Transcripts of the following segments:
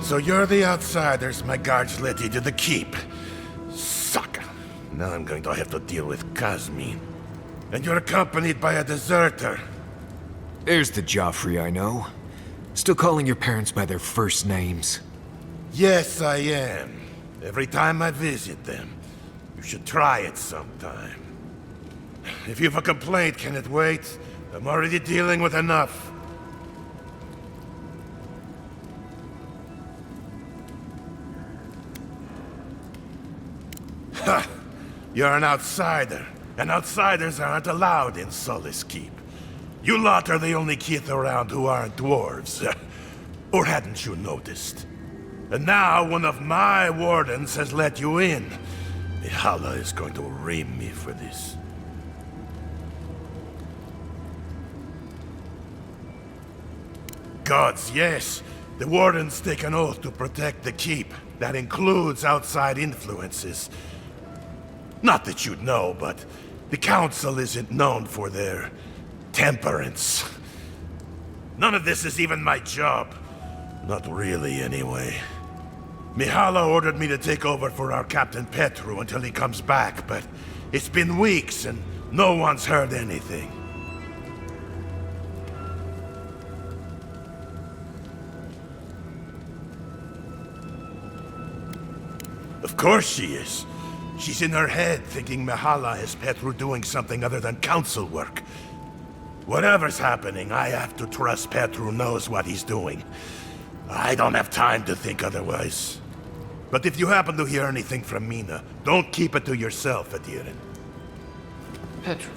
So you're the outsiders my guards led you to the keep. Sucker. Now I'm going to have to deal with Kazmin. And you're accompanied by a deserter. There's the Joffrey I know. Still calling your parents by their first names. Yes, I am. Every time I visit them. You should try it sometime. If you've a complaint, can it wait? I'm already dealing with enough. Ha! You're an outsider, and outsiders aren't allowed in Solace Keep. You lot are the only kith around who aren't dwarves. Or hadn't you noticed? And now one of my wardens has let you in. Eilara is going to ream me for this. Gods, yes. The wardens take an oath to protect the keep. That includes outside influences. Not that you'd know, but the council isn't known for their temperance. None of this is even my job. Not really, anyway. Mihala ordered me to take over for our Captain Petru until he comes back, but it's been weeks and no one's heard anything. Of course she is. She's in her head thinking Mihala has Petru doing something other than council work. Whatever's happening, I have to trust Petru knows what he's doing. I don't have time to think otherwise. But if you happen to hear anything from Mina, don't keep it to yourself, Adiren. Petru.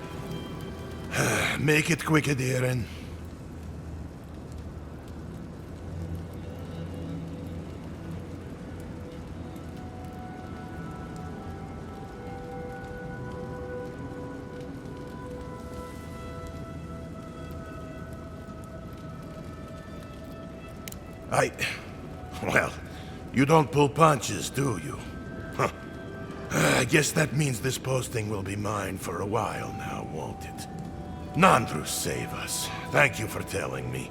Make it quick, Adiren. Well, you don't pull punches, do you? Huh. I guess that means this posting will be mine for a while now, won't it? Nandru, save us. Thank you for telling me.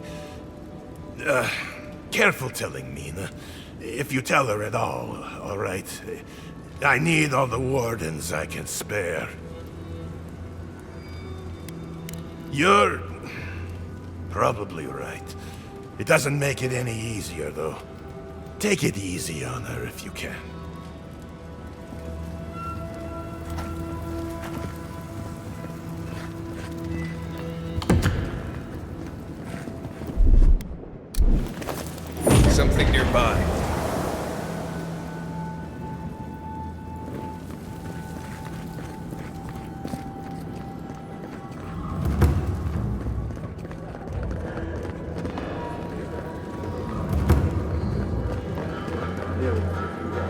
Careful telling Mina. If you tell her at all right? I need all the wardens I can spare. You're probably right. It doesn't make it any easier, though. Take it easy on her if you can. Something nearby.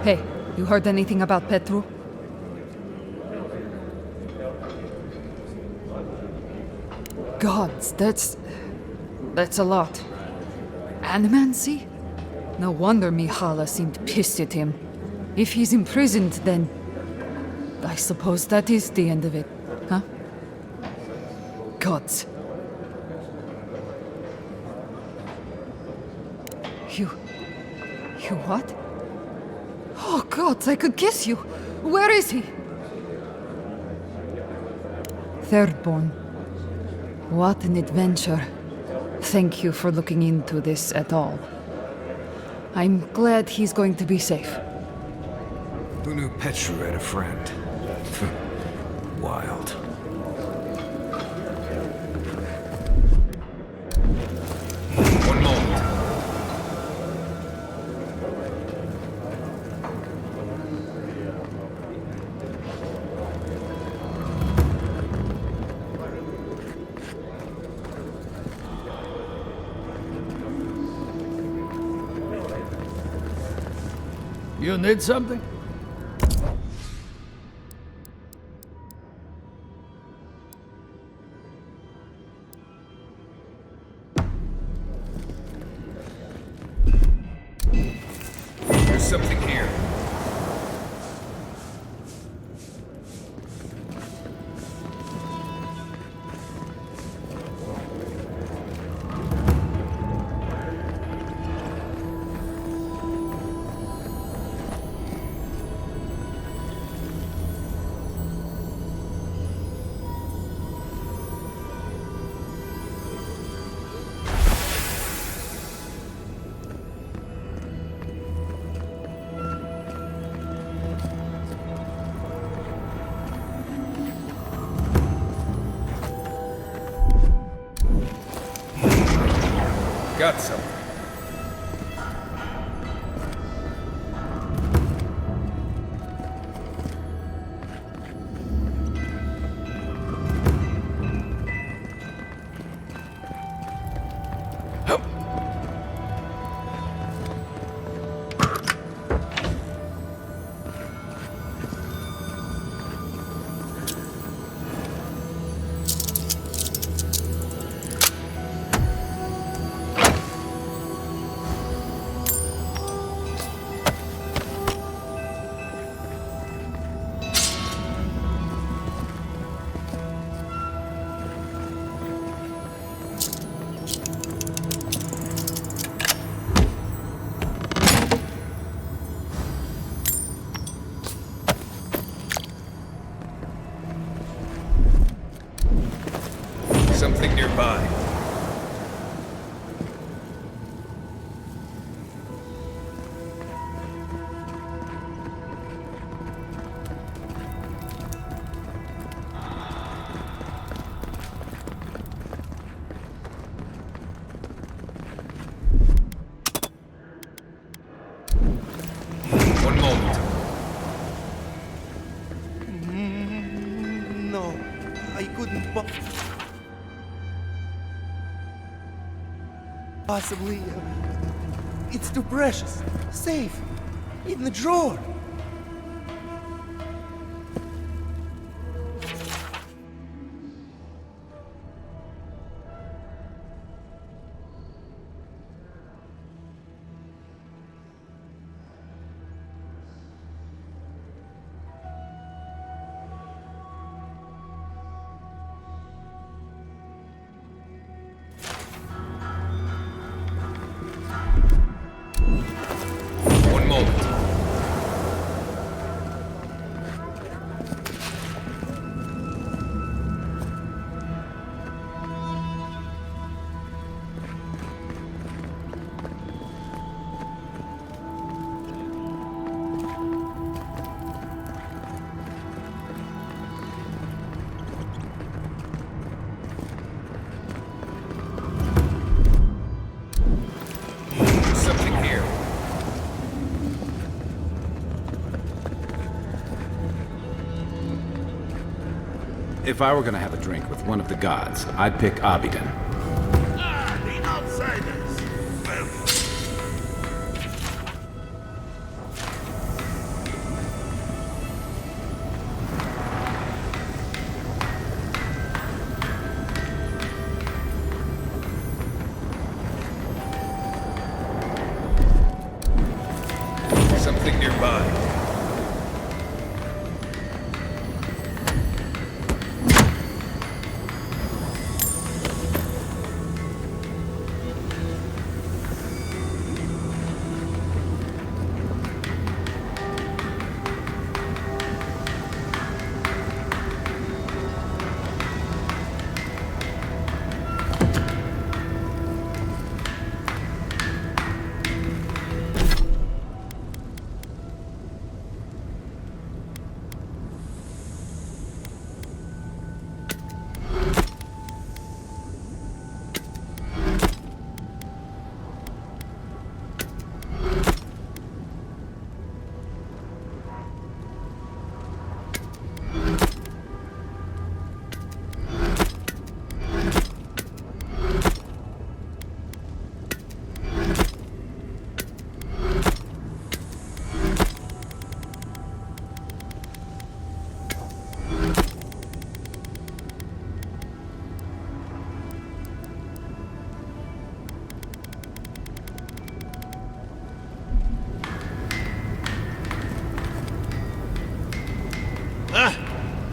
Hey, you heard anything about Petru? Gods, that's a lot. Animancy? No wonder Mihala seemed pissed at him. If he's imprisoned, then I suppose that is the end of it, huh? Gods. You what? Oh, gods, I could kiss you! Where is he? Thirdborn. What an adventure. Thank you for looking into this at all. I'm glad he's going to be safe. Who knew Petru had a friend? Wild. One moment. You need something? There's something here. got something. Something nearby. One moment. No, I couldn't possibly. It's too precious. Safe. In the drawer. If I were gonna have a drink with one of the gods, I'd pick Obsidian. Ah, the outsiders. Well, Something nearby.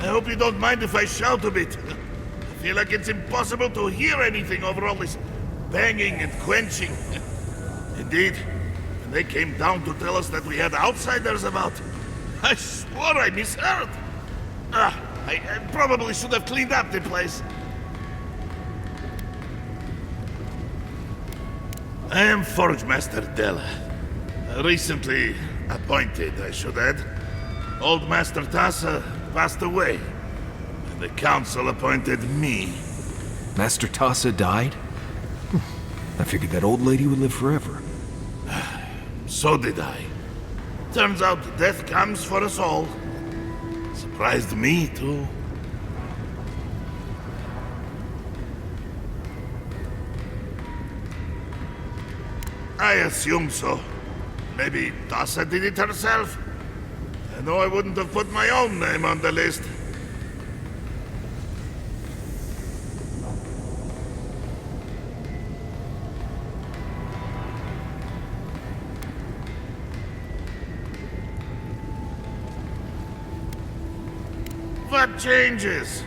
I hope you don't mind if I shout a bit. I feel like it's impossible to hear anything over all this banging and quenching. Indeed, when they came down to tell us that we had outsiders about, I swore I misheard. I probably should have cleaned up the place. I am Forgemaster Dela. Recently appointed, I should add. Old Master Tassa passed away, and the council appointed me. Master Tassa died? I figured that old lady would live forever. So did I. Turns out death comes for us all. Surprised me, too. I assume so. Maybe Tassa did it herself. I know I wouldn't have put my own name on the list. What changes?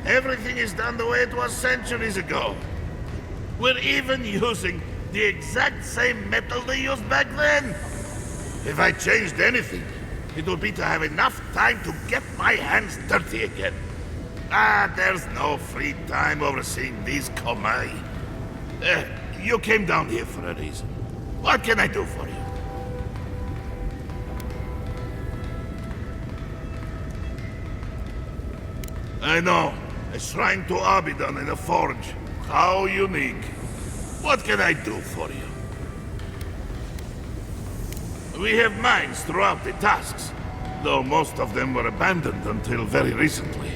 Everything is done the way it was centuries ago. We're even using the exact same metal they used back then. If I changed anything, it would be to have enough time to get my hands dirty again. There's no free time overseeing these Komai. You came down here for a reason. What can I do for you? I know. A shrine to Abidan in a forge. How unique. What can I do for you? We have mines throughout the Tusks, though most of them were abandoned until very recently.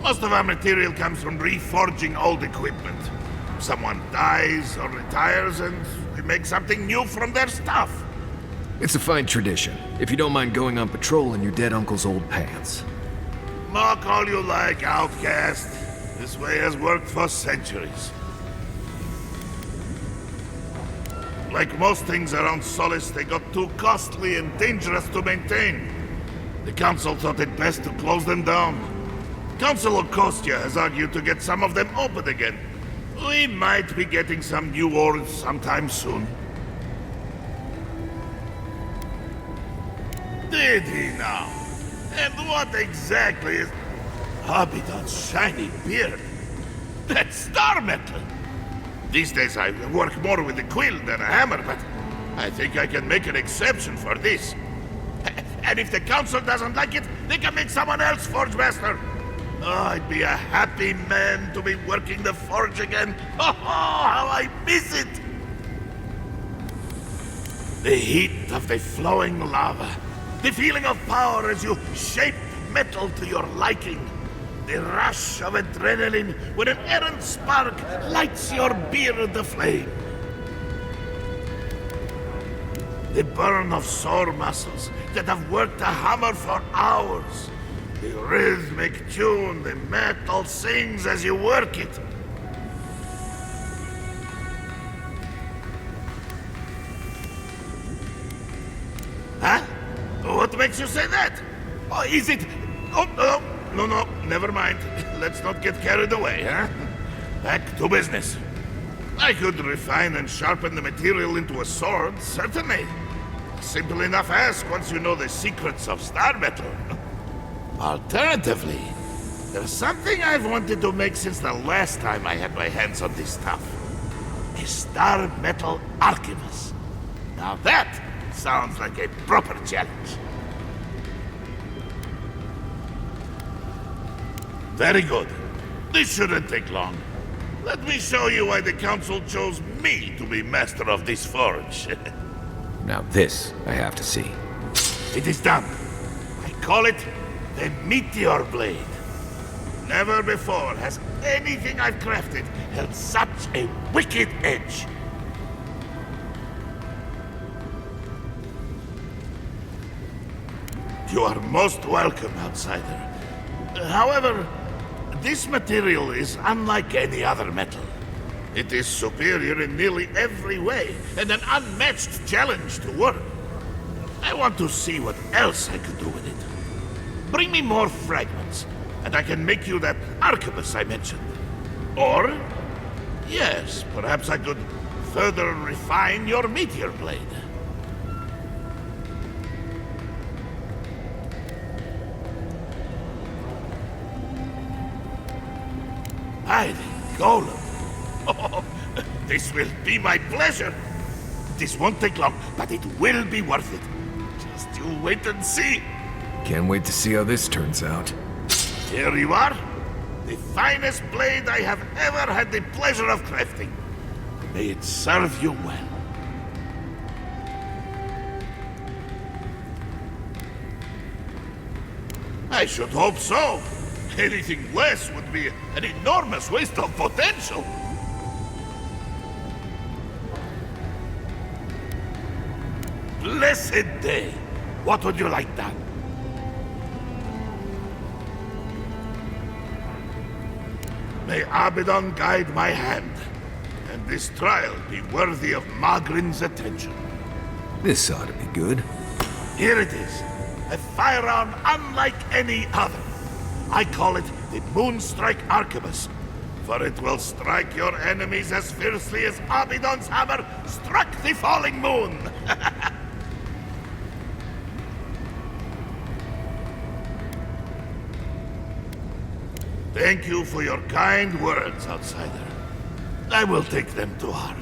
Most of our material comes from reforging old equipment. Someone dies or retires and we make something new from their stuff. It's a fine tradition, if you don't mind going on patrol in your dead uncle's old pants. Mock all you like, Outcast. This way has worked for centuries. Like most things around Solace, they got too costly and dangerous to maintain. The Council thought it best to close them down. Council of Kostya has argued to get some of them open again. We might be getting some new ores sometime soon. Did he now? And what exactly is Abidan's shiny beard? That's Starmetal! These days I work more with a quill than a hammer, but I think I can make an exception for this. And if the Council doesn't like it, they can make someone else Forgemaster. Oh, I'd be a happy man to be working the forge again. Oh, how I miss it! The heat of the flowing lava. The feeling of power as you shape metal to your liking. The rush of adrenaline when an errant spark lights your beard aflame. The burn of sore muscles that have worked a hammer for hours. The rhythmic tune the metal sings as you work it. Huh? What makes you say that? Oh, is it... Oh, no, never mind. Let's not get carried away, huh? Back to business. I could refine and sharpen the material into a sword, certainly. Simple enough ask once you know the secrets of Starmetal. Alternatively, there's something I've wanted to make since the last time I had my hands on this stuff. A Starmetal Arquebus. Now that sounds like a proper challenge. Very good. This shouldn't take long. Let me show you why the Council chose me to be master of this forge. Now this, I have to see. It is done. I call it the Meteor Blade. Never before has anything I've crafted held such a wicked edge. You are most welcome, outsider. However, this material is unlike any other metal. It is superior in nearly every way, and an unmatched challenge to work. I want to see what else I could do with it. Bring me more fragments, and I can make you that Arquebus I mentioned. Or, yes, perhaps I could further refine your Meteor Blade. By the Golem. Oh, this will be my pleasure. This won't take long, but it will be worth it. Just you wait and see. Can't wait to see how this turns out. Here you are. The finest blade I have ever had the pleasure of crafting. May it serve you well. I should hope so. Anything less would be an enormous waste of potential. Blessed day. What would you like done? May Abaddon guide my hand, and this trial be worthy of Magrin's attention. This ought to be good. Here it is. A firearm unlike any other. I call it the Moonstrike Arquebus, for it will strike your enemies as fiercely as Abaddon's hammer struck the falling moon. Thank you for your kind words, outsider. I will take them to heart.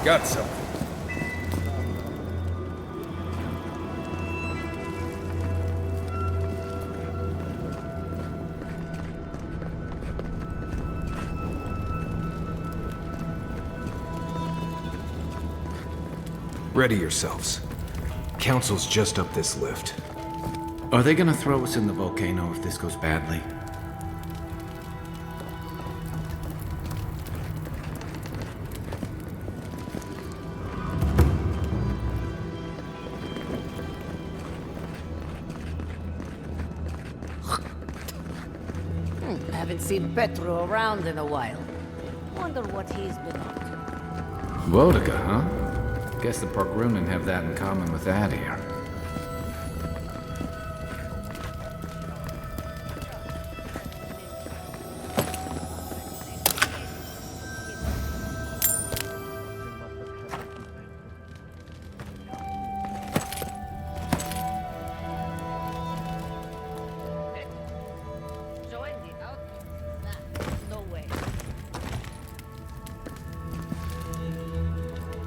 Got something. Ready yourselves. Council's just up this lift. Are they gonna throw us in the volcano if this goes badly? Haven't seen Petru around in a while. Wonder what he's been up to. Wodica, huh? Guess the Pargrunen have that in common with that here.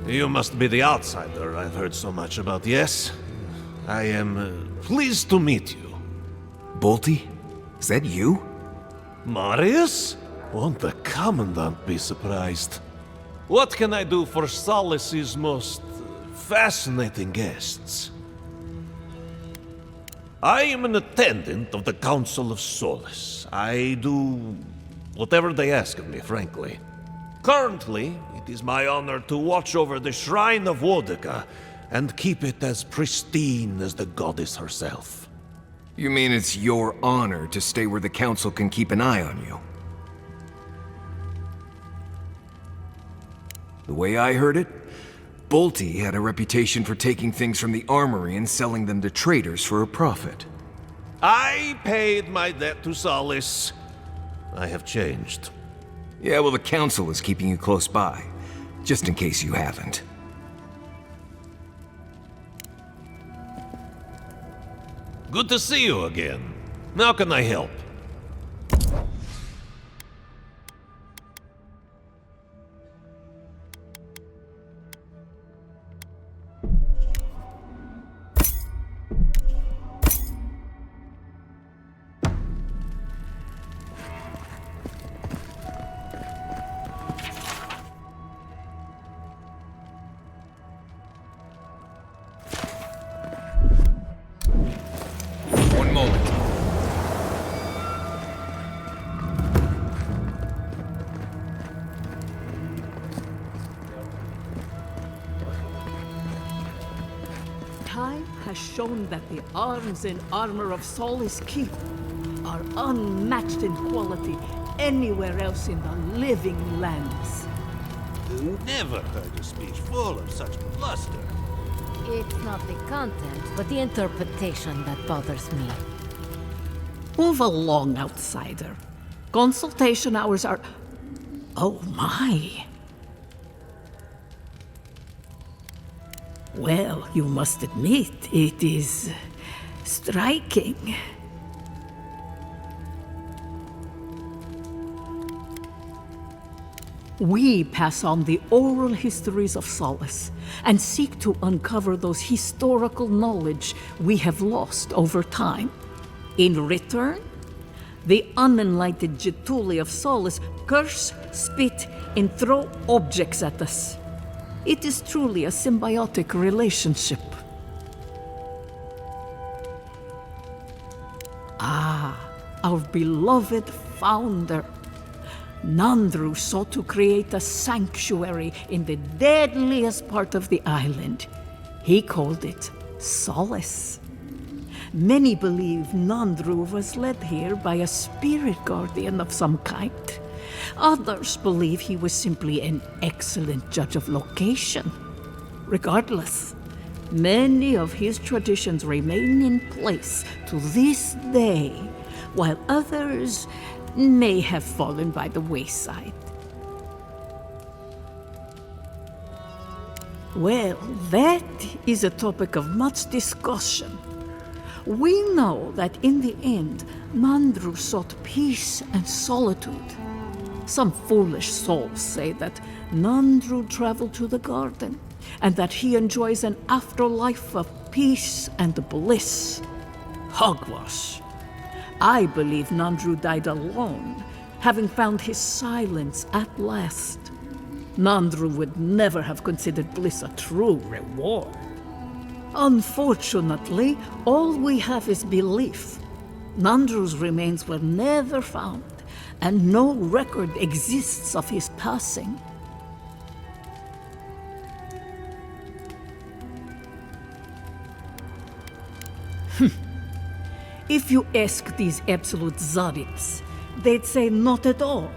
You must be the outsider I've heard so much about, yes? I am pleased to meet you. Bolty? Is that you? Marius? Won't the Commandant be surprised? What can I do for Solace's most fascinating guests? I am an attendant of the Council of Solace. I do whatever they ask of me, frankly. Currently, it is my honor to watch over the Shrine of Wodeka and keep it as pristine as the goddess herself. You mean it's your honor to stay where the Council can keep an eye on you? The way I heard it, Bolty had a reputation for taking things from the armory and selling them to traders for a profit. I paid my debt to Solace. I have changed. Yeah, well, the Council is keeping you close by, just in case you haven't. Good to see you again. How can I help? One moment. Time has shown that the arms and armor of Solace Keep are unmatched in quality anywhere else in the living lands. Never heard a speech full of such bluster. It's not the content, but the interpretation that bothers me. Move along, outsider. Consultation hours are... Oh my. Well, you must admit, it is striking. We pass on the oral histories of Solace and seek to uncover those historical knowledge we have lost over time. In return, the unenlightened Getuli of Solace curse, spit, and throw objects at us. It is truly a symbiotic relationship. Ah, our beloved founder. Nandru sought to create a sanctuary in the deadliest part of the island. He called it Solace. Many believe Nandru was led here by a spirit guardian of some kind. Others believe he was simply an excellent judge of location. Regardless, many of his traditions remain in place to this day, while others may have fallen by the wayside. Well, that is a topic of much discussion. We know that in the end, Nandru sought peace and solitude. Some foolish souls say that Nandru traveled to the garden, and that he enjoys an afterlife of peace and bliss. Hogwash. I believe Nandru died alone, having found his silence at last. Nandru would never have considered bliss a true reward. Unfortunately, all we have is belief. Nandru's remains were never found, and no record exists of his passing. If you ask these absolute Zarips, they'd say not at all.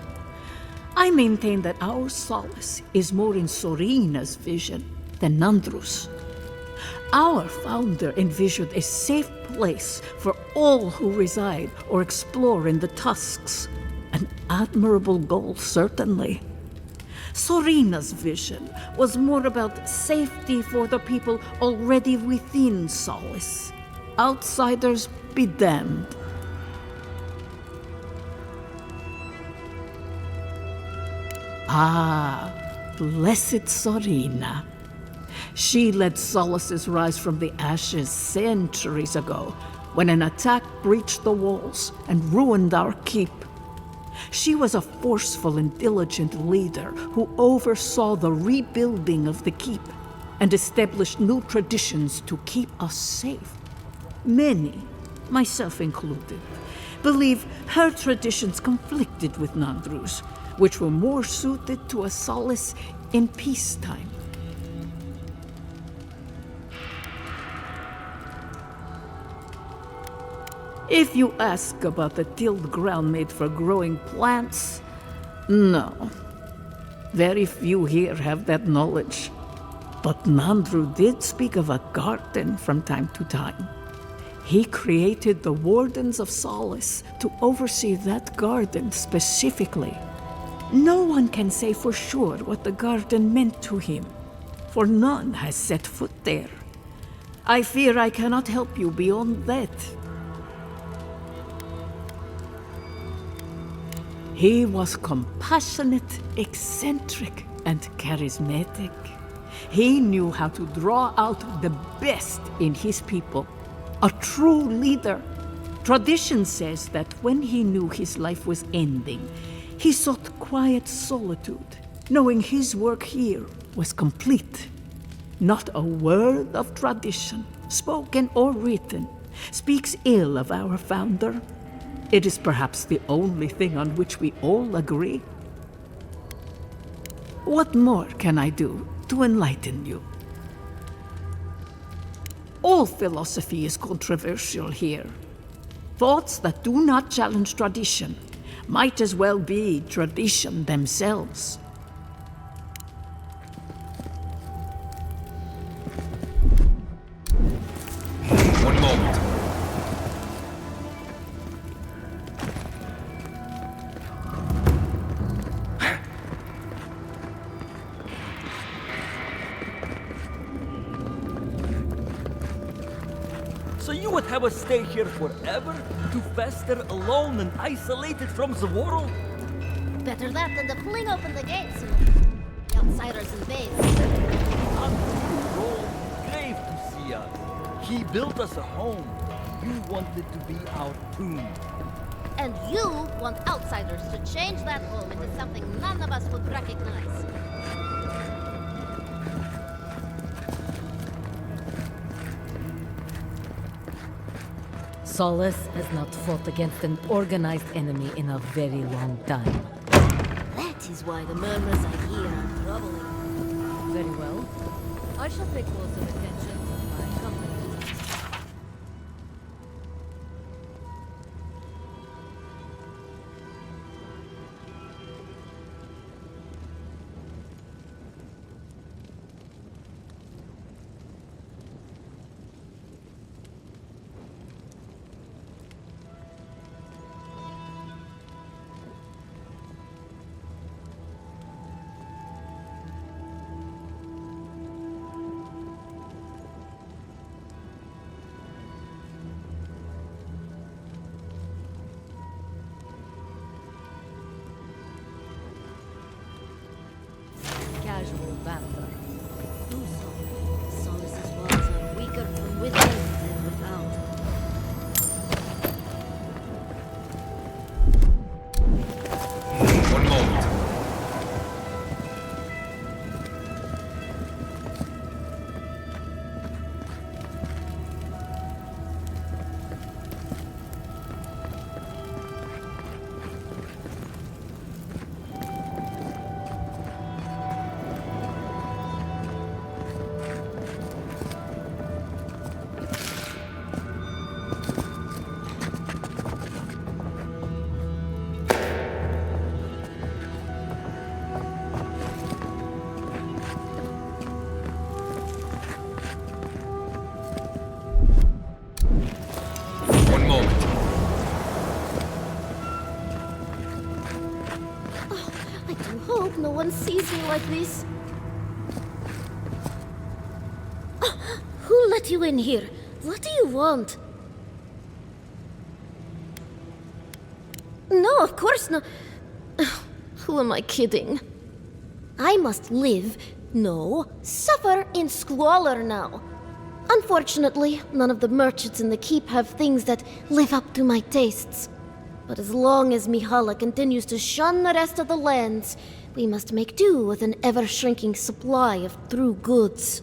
I maintain that our solace is more in Sorina's vision than Nandru's. Our founder envisioned a safe place for all who reside or explore in the Tusks. An admirable goal, certainly. Sorina's vision was more about safety for the people already within Solace. Outsiders be damned. Ah, blessed Sorina. She led Solace's rise from the ashes centuries ago, when an attack breached the walls and ruined our keep. She was a forceful and diligent leader who oversaw the rebuilding of the keep and established new traditions to keep us safe. Many, myself included, believe her traditions conflicted with Nandru's, which were more suited to a Solace in peacetime. If you ask about the tilled ground made for growing plants, no. Very few here have that knowledge. But Nandru did speak of a garden from time to time. He created the Wardens of Solace to oversee that garden specifically. No one can say for sure what the garden meant to him, for none has set foot there. I fear I cannot help you beyond that. He was compassionate, eccentric, and charismatic. He knew how to draw out the best in his people. A true leader. Tradition says that when he knew his life was ending, he sought quiet solitude, knowing his work here was complete. Not a word of tradition, spoken or written, speaks ill of our founder. It is perhaps the only thing on which we all agree. What more can I do to enlighten you? All philosophy is controversial here. Thoughts that do not challenge tradition might as well be tradition themselves. One moment. So you would have us stay here forever? To fester alone and isolated from the world? Better that than to fling open the gates and the outsiders invade. Roll grave to see us. He built us a home. You wanted to be our tomb. And you want outsiders to change that home into something none of us would recognize. Solace has not fought against an organized enemy in a very long time. That is why the murmurs I hear are troubling. Very well. I shall pay closer attention to my company. Casual banter. Do so. Solace's walls are weaker from within than without. One moment. One moment. I do hope no one sees me like this. Who let you in here? What do you want? No, of course not. Who am I kidding? I must live No, suffer in squalor now. Unfortunately, none of the merchants in the keep have things that live up to my tastes. But as long as Mihala continues to shun the rest of the lands, we must make do with an ever-shrinking supply of true goods.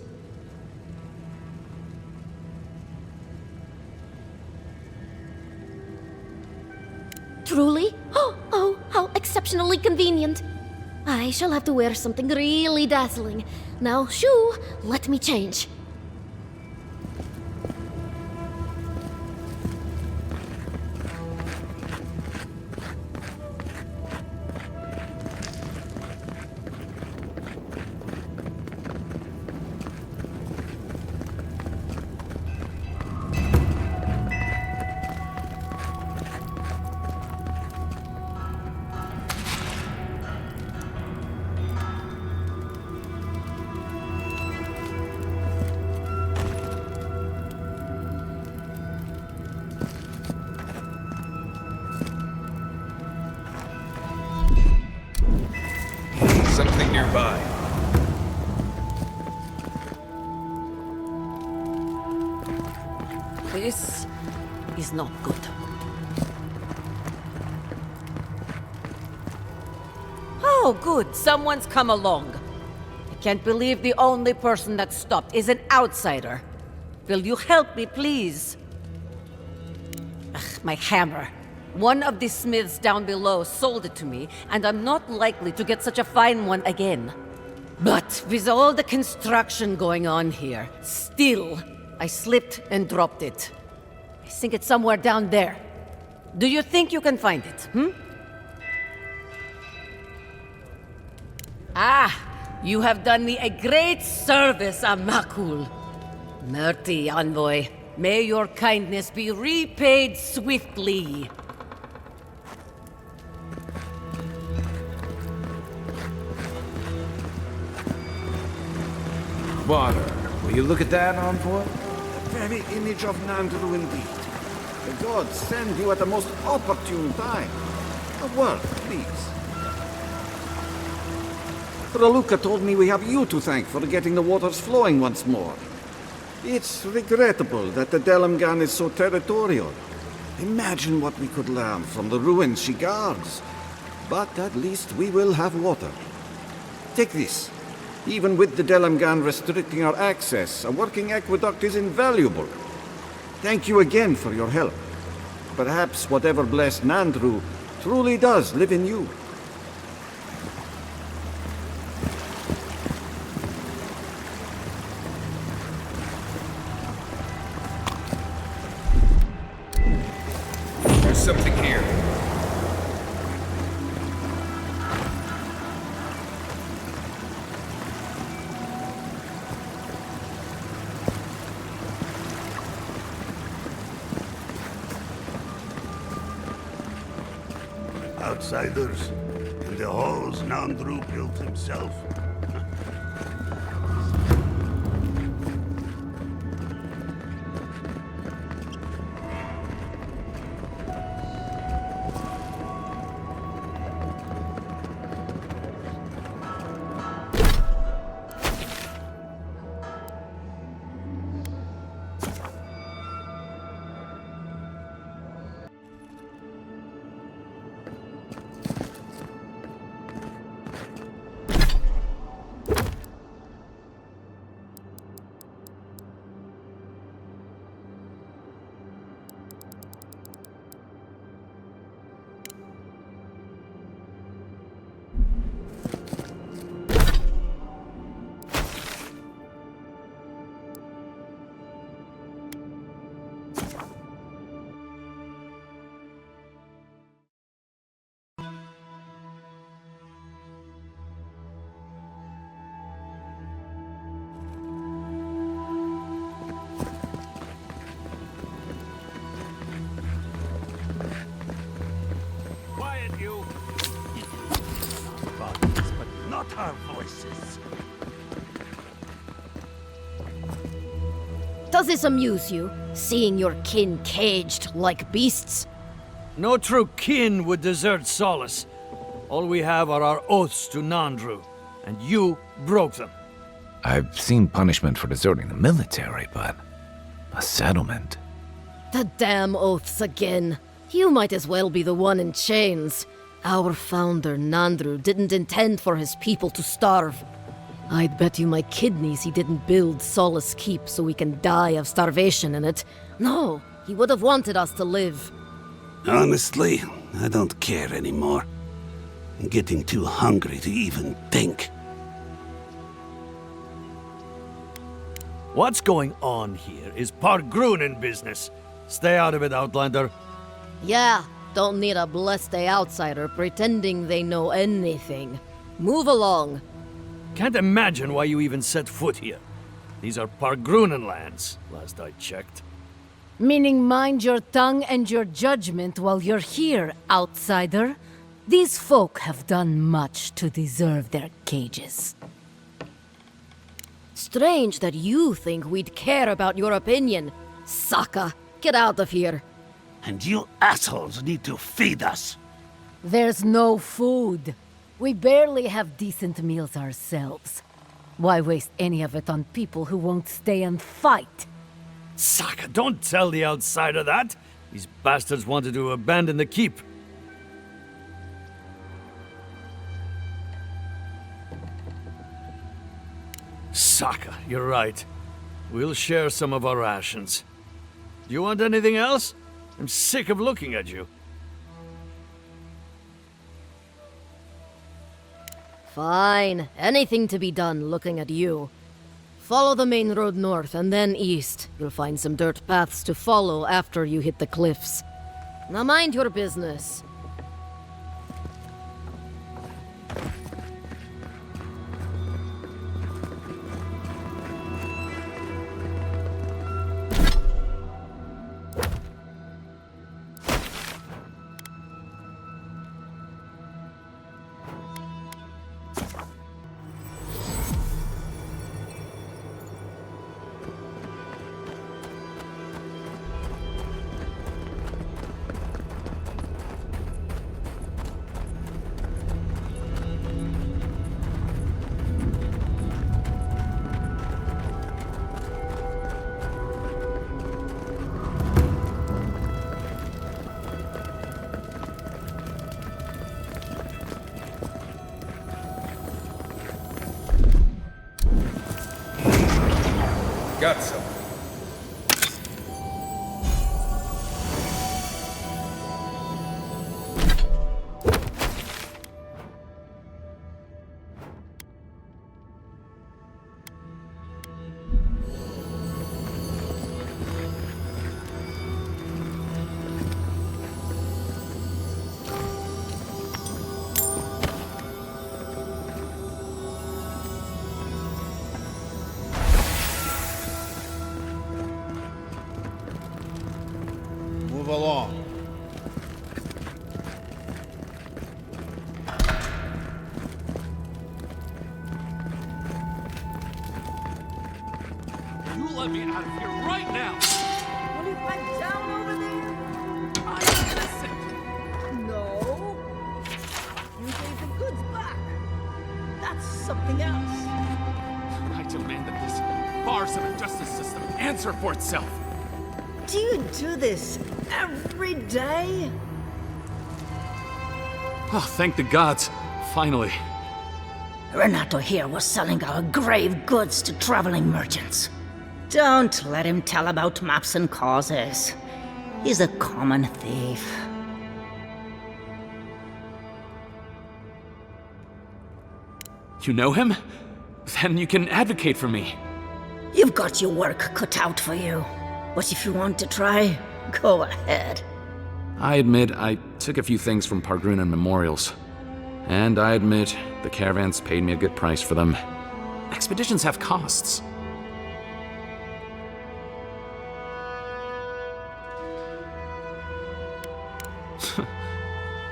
Truly? Oh, how exceptionally convenient. I shall have to wear something really dazzling. Now, shoo, let me change. Something nearby. This is not good. Oh, good. Someone's come along. I can't believe the only person that stopped is an outsider. Will you help me, please? Ugh, my hammer. One of the smiths down below sold it to me, and I'm not likely to get such a fine one again. But with all the construction going on here, still, I slipped and dropped it. I think it's somewhere down there. Do you think you can find it, Ah, you have done me a great service, Amakul. Merty envoy, may your kindness be repaid swiftly. Water. Will you look at that, envoy? The very image of Nandru indeed. The gods send you at the most opportune time. A word, please. Raluca told me we have you to thank for getting the waters flowing once more. It's regrettable that the Delamgan is so territorial. Imagine what we could learn from the ruins she guards. But at least we will have water. Take this. Even with the Delamgan restricting our access, a working aqueduct is invaluable. Thank you again for your help. Perhaps whatever blessed Nandru truly does live in you. There's something here. Outsiders in the halls Nandru built himself. Our voices. Does this amuse you, seeing your kin caged like beasts? No true kin would desert Solace. All we have are our oaths to Nandru, and you broke them. I've seen punishment for deserting the military, but a settlement? The damn oaths again. You might as well be the one in chains. Our founder, Nandru, didn't intend for his people to starve. I'd bet you my kidneys he didn't build Solace Keep so we can die of starvation in it. No, he would have wanted us to live. Honestly, I don't care anymore. I'm getting too hungry to even think. What's going on here is Pargrun business. Stay out of it, Outlander. Yeah, don't need a blessed outsider pretending they know anything. Move along. Can't imagine why you even set foot here. These are Pargrunan lands, last I checked. Meaning mind your tongue and your judgment while you're here, outsider. These folk have done much to deserve their cages. Strange that you think we'd care about your opinion. Saka, get out of here. And you assholes need to feed us. There's no food. We barely have decent meals ourselves. Why waste any of it on people who won't stay and fight? Saka, don't tell the outsider that! These bastards wanted to abandon the keep. Saka, you're right. We'll share some of our rations. Do you want anything else? I'm sick of looking at you. Fine. Anything to be done looking at you. Follow the main road north and then east. You'll find some dirt paths to follow after you hit the cliffs. Now mind your business. Got some. Move along. You let me out of here right now! Will you pipe down over there? I'm innocent! No. You gave the goods back. That's something else. I demand that this farce of a justice system answer for itself! Do you do this every day? Oh, thank the gods. Finally. Renato here was selling our grave goods to traveling merchants. Don't let him tell about maps and causes. He's a common thief. You know him? Then you can advocate for me. You've got your work cut out for you. But if you want to try, go ahead. I admit I took a few things from Pargrunan memorials. And I admit the caravans paid me a good price for them. Expeditions have costs.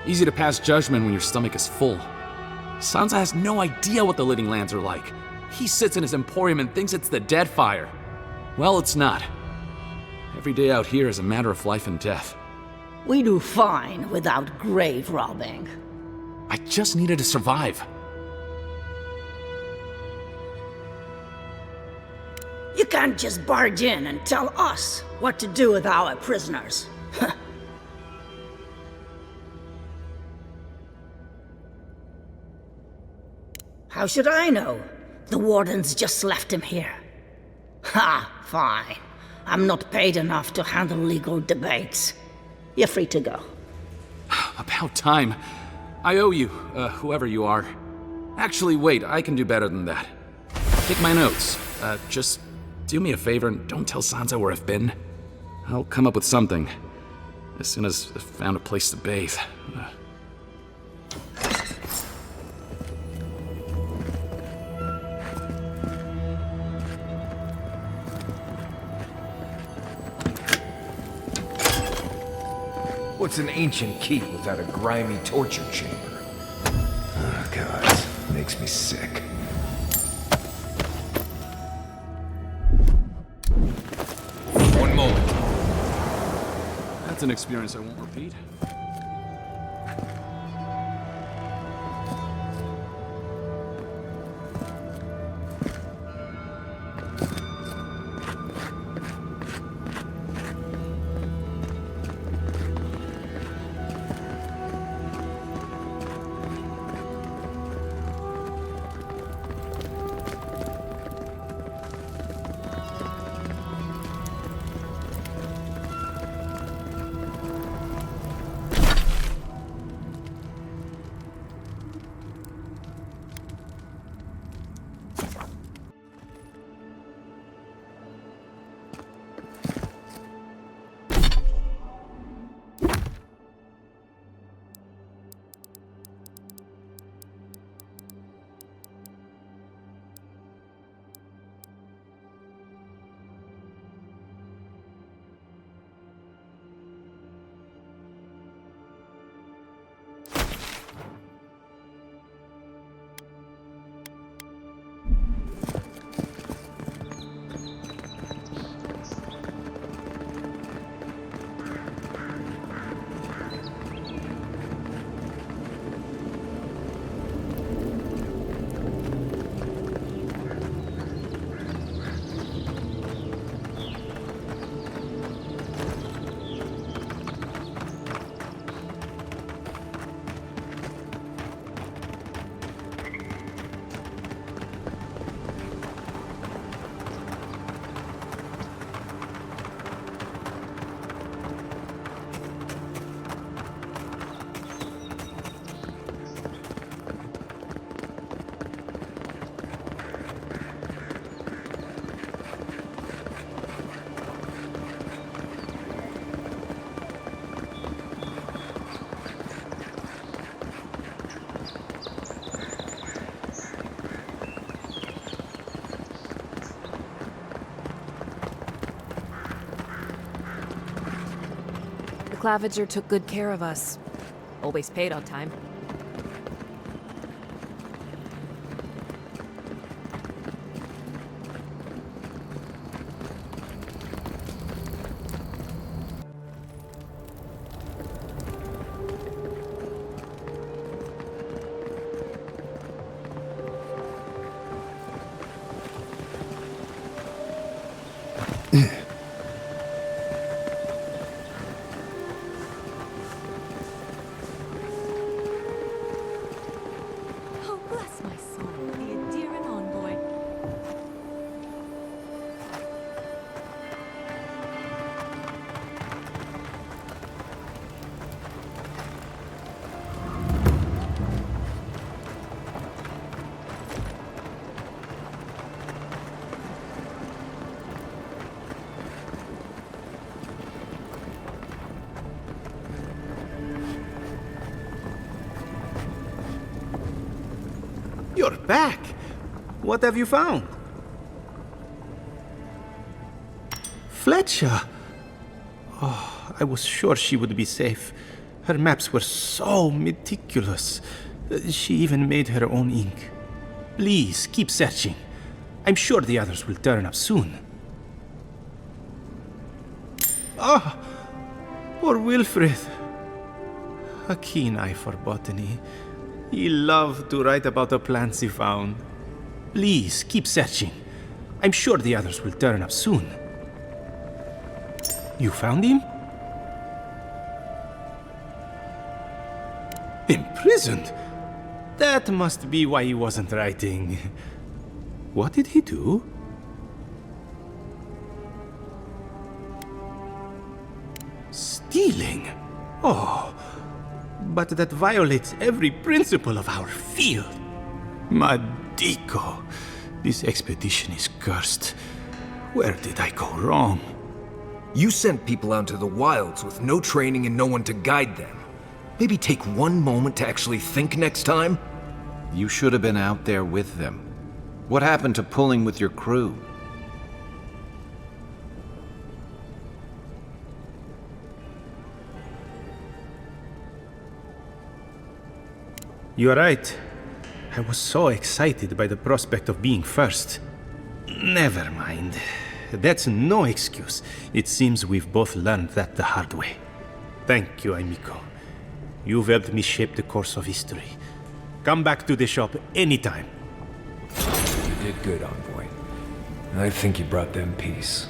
Easy to pass judgment when your stomach is full. Sanza has no idea what the living lands are like. He sits in his emporium and thinks it's the Deadfire. Well, it's not. Every day out here is a matter of life and death. We do fine without grave robbing. I just needed to survive. You can't just barge in and tell us what to do with our prisoners. How should I know? The Warden's just left him here. Ha, fine. I'm not paid enough to handle legal debates. You're free to go. About time. I owe you, whoever you are. Actually, wait, I can do better than that. Take my notes. Just do me a favor and don't tell Sanza where I've been. I'll come up with something. As soon as I've found a place to bathe. What's an ancient keep without a grimy torture chamber? Oh, God, makes me sick. One moment. That's an experience I won't repeat. The Claviger took good care of us. Always paid on time. You're back! What have you found? Fletcher! Oh, I was sure she would be safe. Her maps were so meticulous. She even made her own ink. Please, keep searching. I'm sure the others will turn up soon. Ah! Poor Wilfred. A keen eye for botany. He loved to write about the plants he found. Please, keep searching. I'm sure the others will turn up soon. You found him? Imprisoned? That must be why he wasn't writing. What did he do? Stealing? Oh, but that violates every principle of our field. Madico, this expedition is cursed. Where did I go wrong? You sent people out into the wilds with no training and no one to guide them. Maybe take one moment to actually think next time? You should have been out there with them. What happened to pulling with your crew? You're right. I was so excited by the prospect of being first. Never mind. That's no excuse. It seems we've both learned that the hard way. Thank you, amico. You've helped me shape the course of history. Come back to the shop anytime. You did good, Envoy. I think you brought them peace.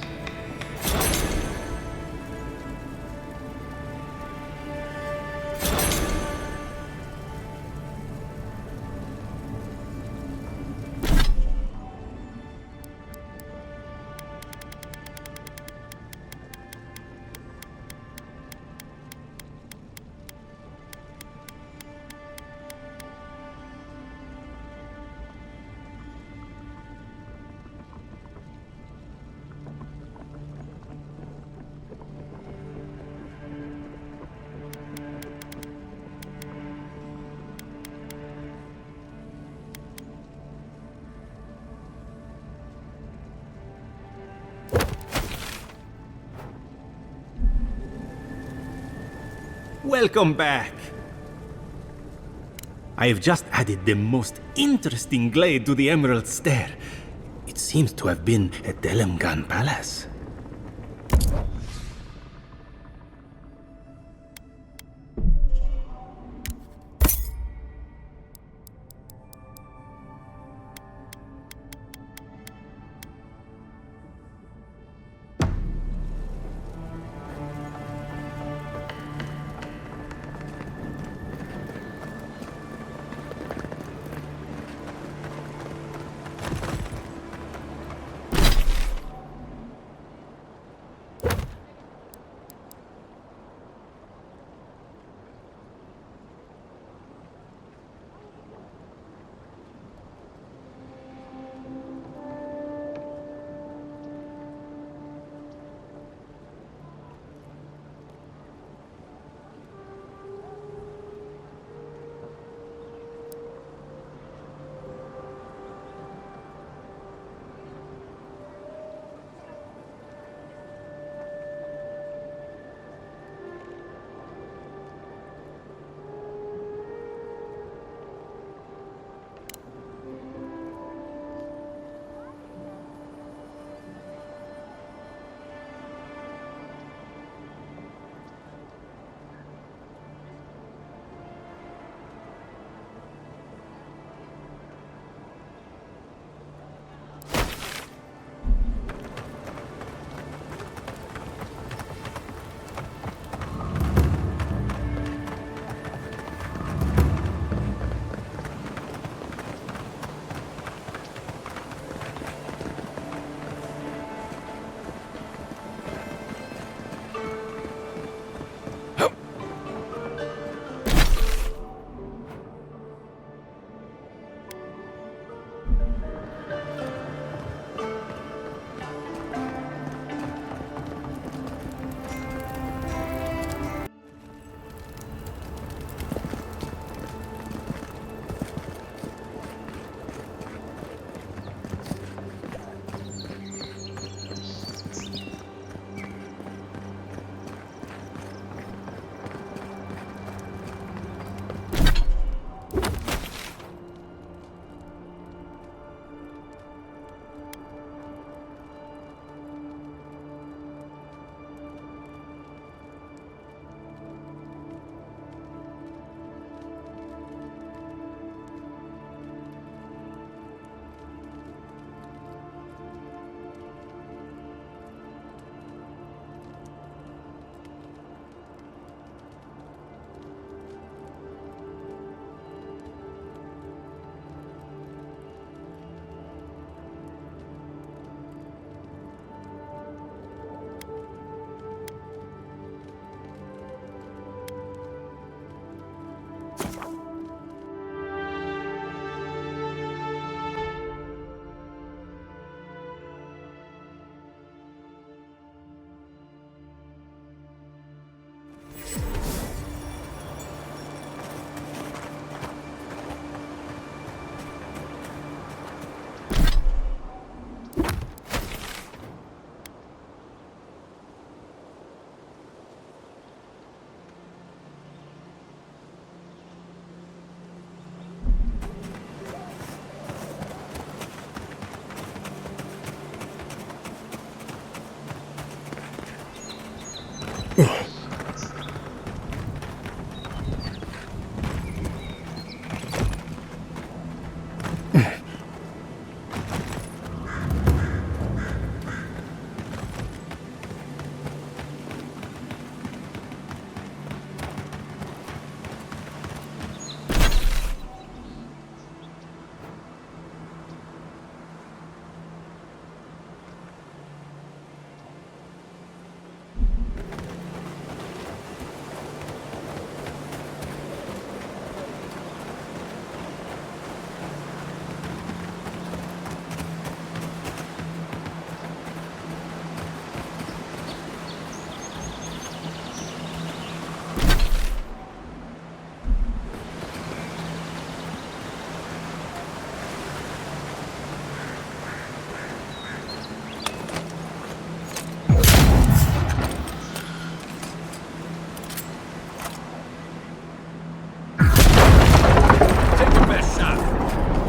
Welcome back. I have just added the most interesting glade to the Emerald Stair. It seems to have been a Delamgan palace.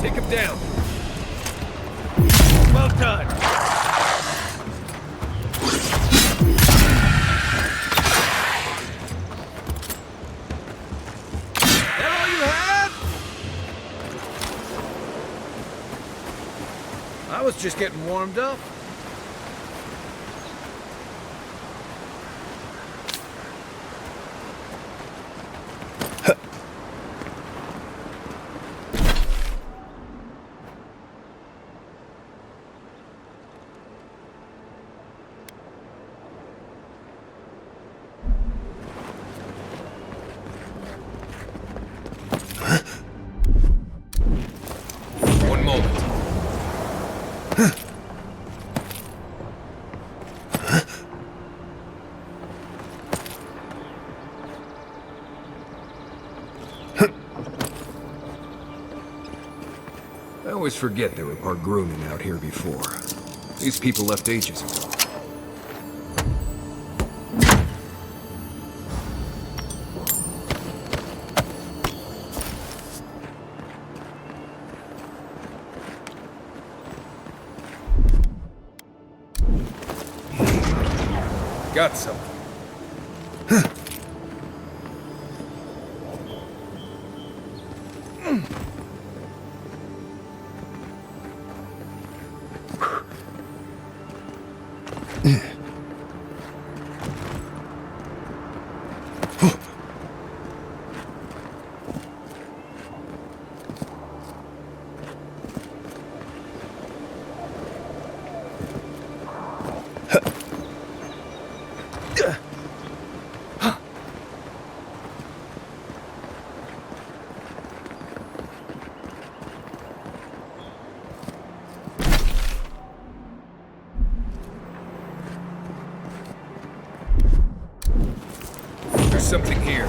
Take him down. Well done. That all you had? I was just getting warmed up. One moment. I always forget there were Pargrunin out here before. These people left ages ago. Got something. There's something here.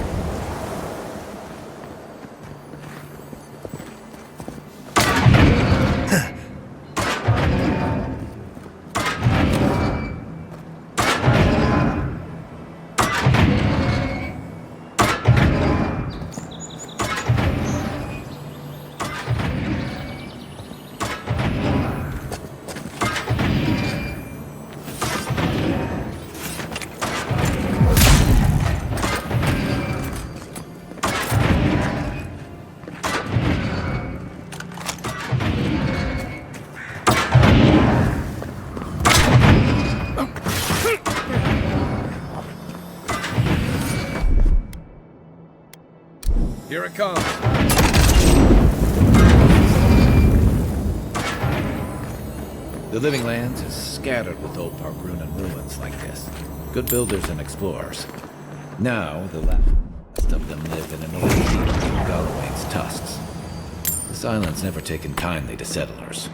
Here it comes. The Living Lands is scattered with old Pargrunin ruins like this. Good builders and explorers. Now, the last of them live in an old keep of Galawain's Tusks. This island's never taken kindly to settlers.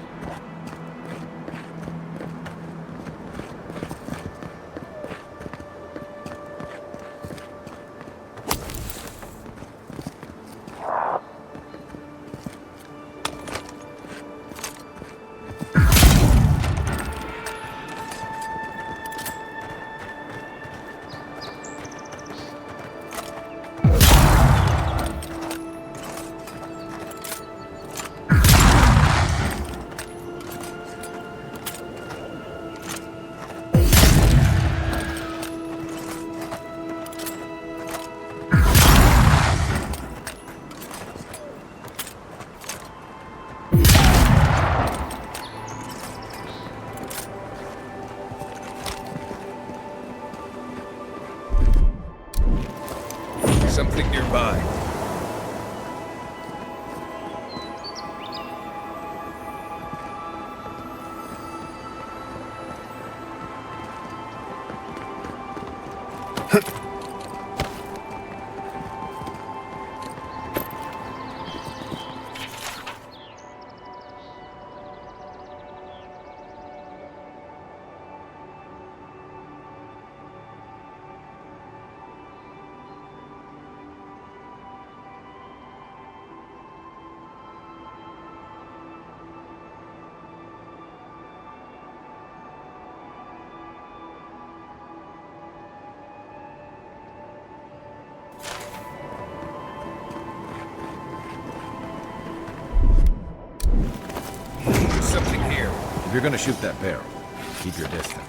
Something nearby. you're gonna shoot that barrel, keep your distance.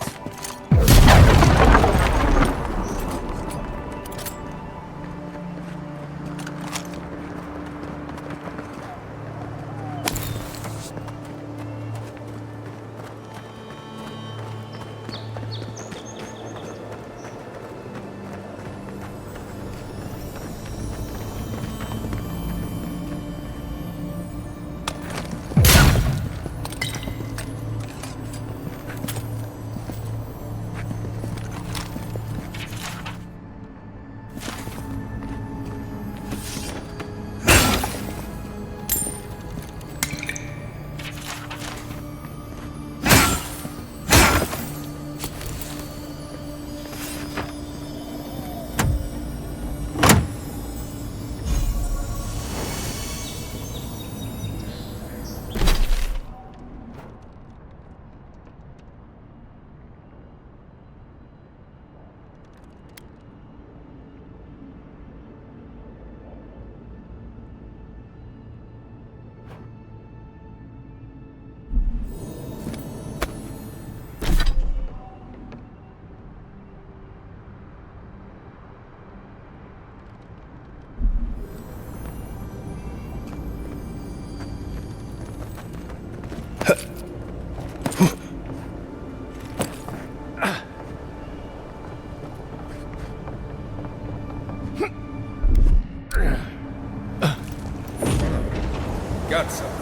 Got some.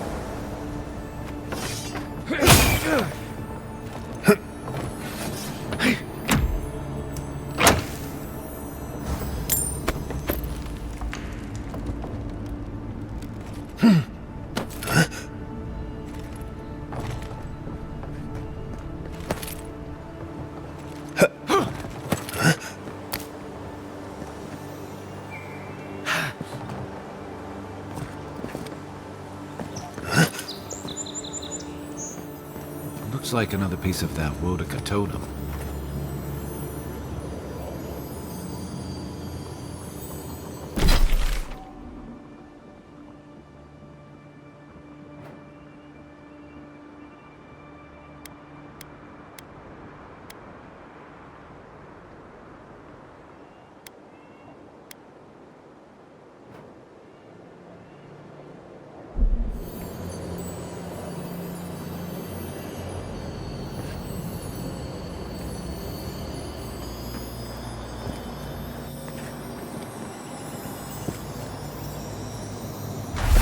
Looks like another piece of that Wodika totem.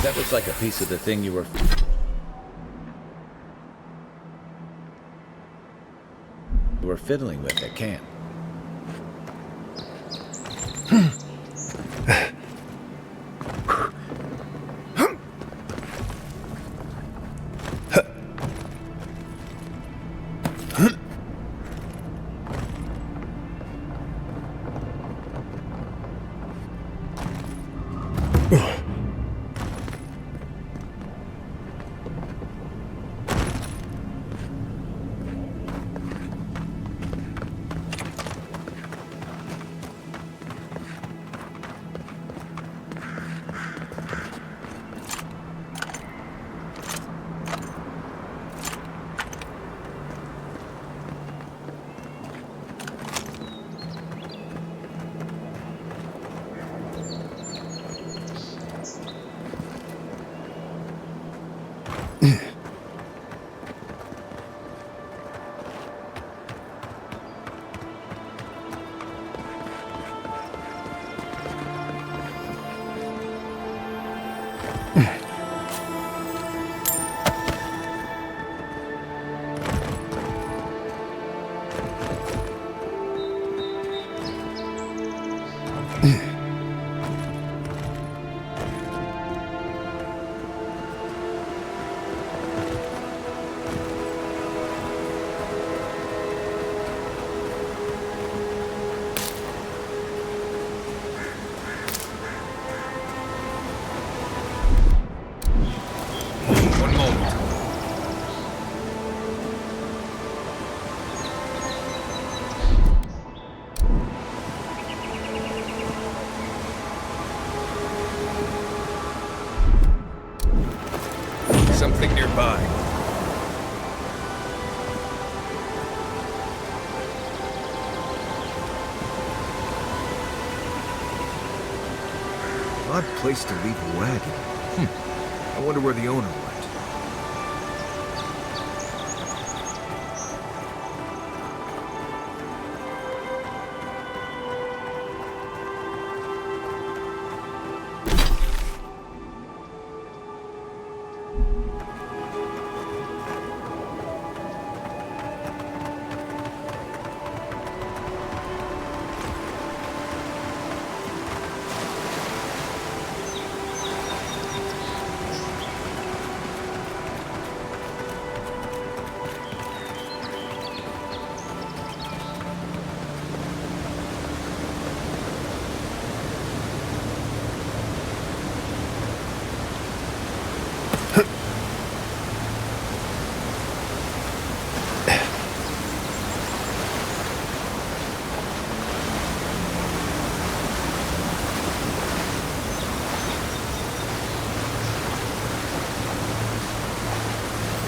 That looks like a piece of the thing you were fiddling with at camp. Something nearby. Odd place to leave a wagon. I wonder where the owner went.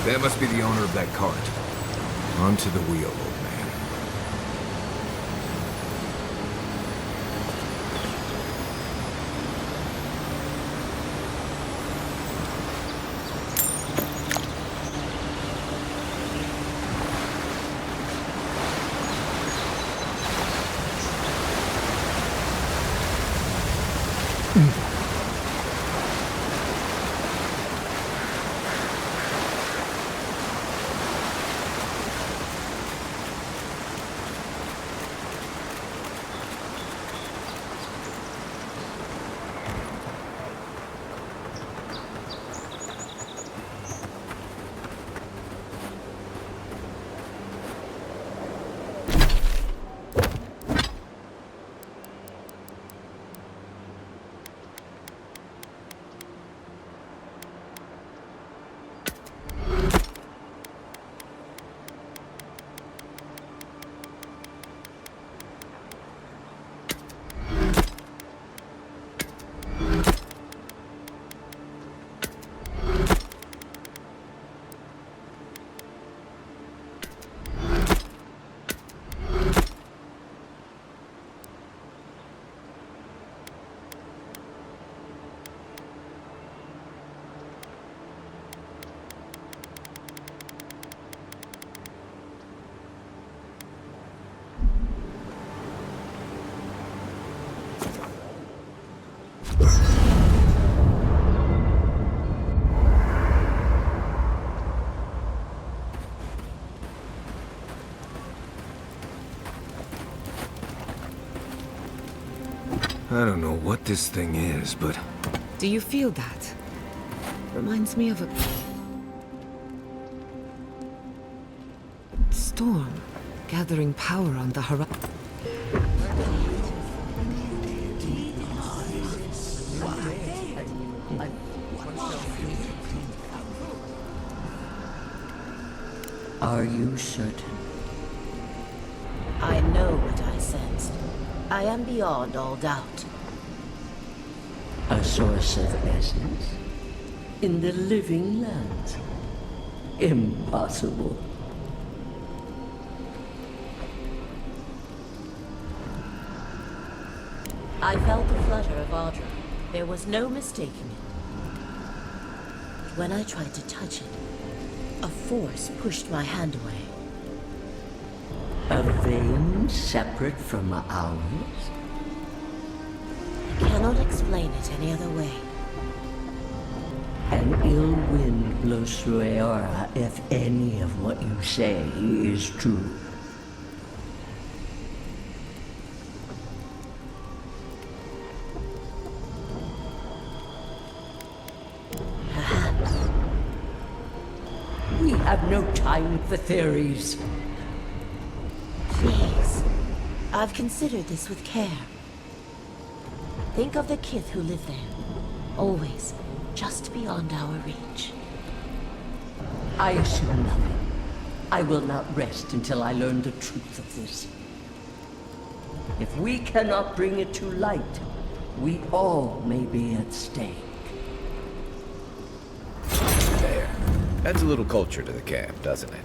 That must be the owner of that cart. Onto the wheel, old man. I don't know what this thing is, but... Do you feel that? Reminds me of a... storm gathering power on the horizon. Are you certain? I know what I sensed. I am beyond all doubt. A source of essence? In the living lands? Impossible. I felt the flutter of Ondra. There was no mistaking it. When I tried to touch it, a force pushed my hand away. A vein separate from ours? I cannot explain it any other way. An ill wind blows through Eora if any of what you say is true. Perhaps. We have no time for theories. Please. I've considered this with care. Think of the kith who live there. Always just beyond our reach. I assume nothing. I will not rest until I learn the truth of this. If we cannot bring it to light, we all may be at stake. There. Adds a little culture to the camp, doesn't it?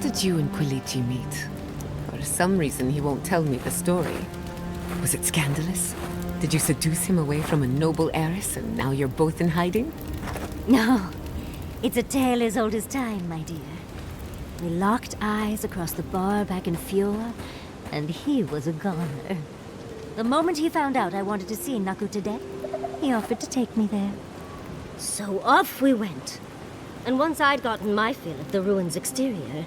did you and Quiliti meet? For some reason, he won't tell me the story. Was it scandalous? Did you seduce him away from a noble heiress, and now you're both in hiding? No. It's a tale as old as time, my dear. We locked eyes across the bar back in Fiora, and he was a goner. The moment he found out I wanted to see Naku to death, he offered to take me there. So off we went. And once I'd gotten my fill of the ruin's exterior,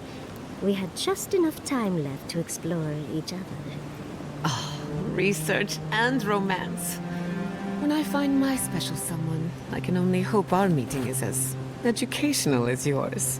we had just enough time left to explore each other. Oh, research and romance. When I find my special someone, I can only hope our meeting is as educational as yours.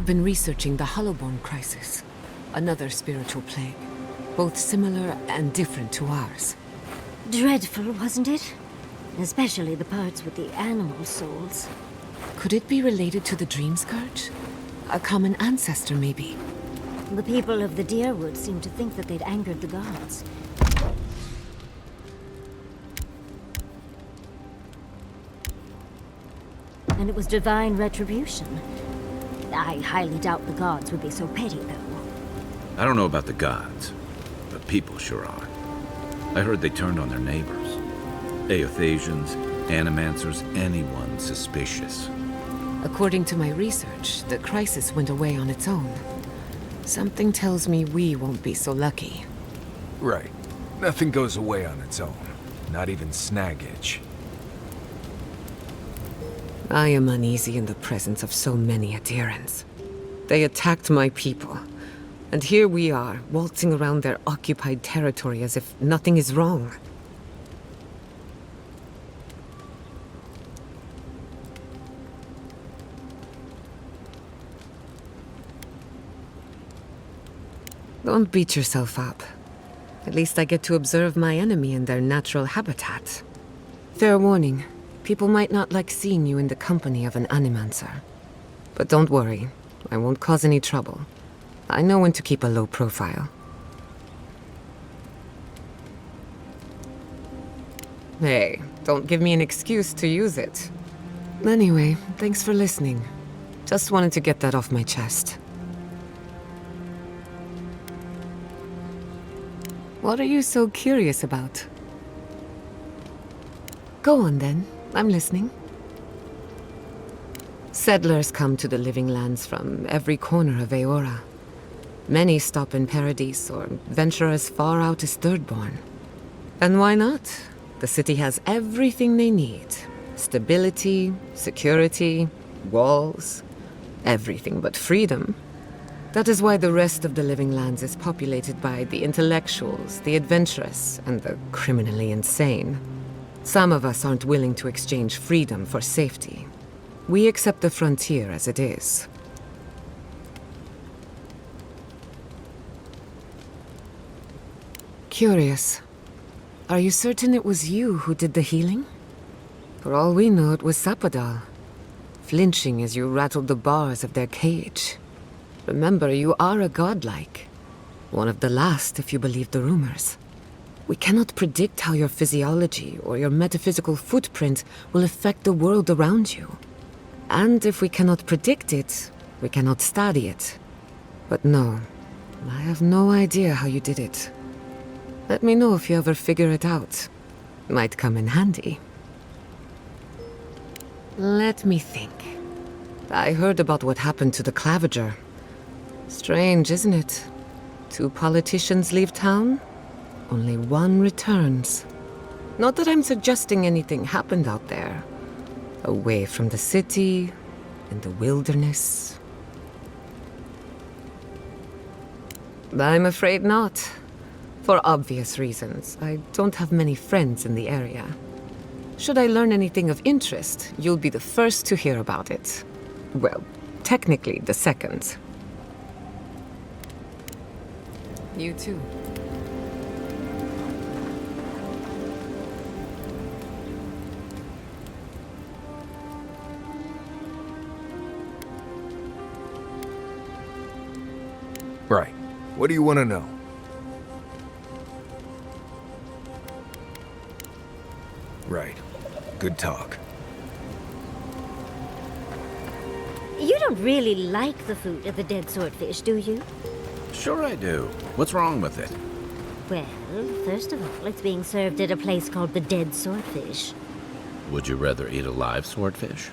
I've been researching the Hallowed crisis, another spiritual plague, both similar and different to ours. Dreadful, wasn't it? Especially the parts with the animal souls. Could it be related to the Dream Scourge? A common ancestor, maybe? The people of the Deerwood seemed to think that they'd angered the gods. And it was divine retribution. I highly doubt the gods would be so petty, though. I don't know about the gods, but people sure are. I heard they turned on their neighbors. Aethasians, animancers, anyone suspicious. According to my research, the crisis went away on its own. Something tells me we won't be so lucky. Right. Nothing goes away on its own. Not even Snag Edge. I am uneasy in the presence of so many adherents. They attacked my people, and here we are, waltzing around their occupied territory as if nothing is wrong. Don't beat yourself up. At least I get to observe my enemy in their natural habitat. Fair warning. People might not like seeing you in the company of an animancer. But don't worry, I won't cause any trouble. I know when to keep a low profile. Hey, don't give me an excuse to use it. Anyway, thanks for listening. Just wanted to get that off my chest. What are you so curious about? Go on then. I'm listening. Settlers come to the Living Lands from every corner of Eora. Many stop in Paradise or venture as far out as Thirdborn. And why not? The city has everything they need. Stability, security, walls, everything but freedom. That is why the rest of the Living Lands is populated by the intellectuals, the adventurous, and the criminally insane. Some of us aren't willing to exchange freedom for safety. We accept the frontier as it is. Curious. Are you certain it was you who did the healing? For all we know, it was Sapadal, flinching as you rattled the bars of their cage. Remember, you are a godlike. One of the last, if you believe the rumors. We cannot predict how your physiology or your metaphysical footprint will affect the world around you. And if we cannot predict it, we cannot study it. But no, I have no idea how you did it. Let me know if you ever figure it out. Might come in handy. Let me think. I heard about what happened to the Claviger. Strange, isn't it? 2 politicians leave town, only 1 returns. Not that I'm suggesting anything happened out there. Away from the city, in the wilderness. I'm afraid not. For obvious reasons, I don't have many friends in the area. Should I learn anything of interest, you'll be the first to hear about it. Well, technically the second. You too. Right. What do you want to know? Right. Good talk. You don't really like the food of the dead swordfish, do you? Sure I do. What's wrong with it? Well, first of all, it's being served at a place called the Dead Swordfish. Would you rather eat a live swordfish?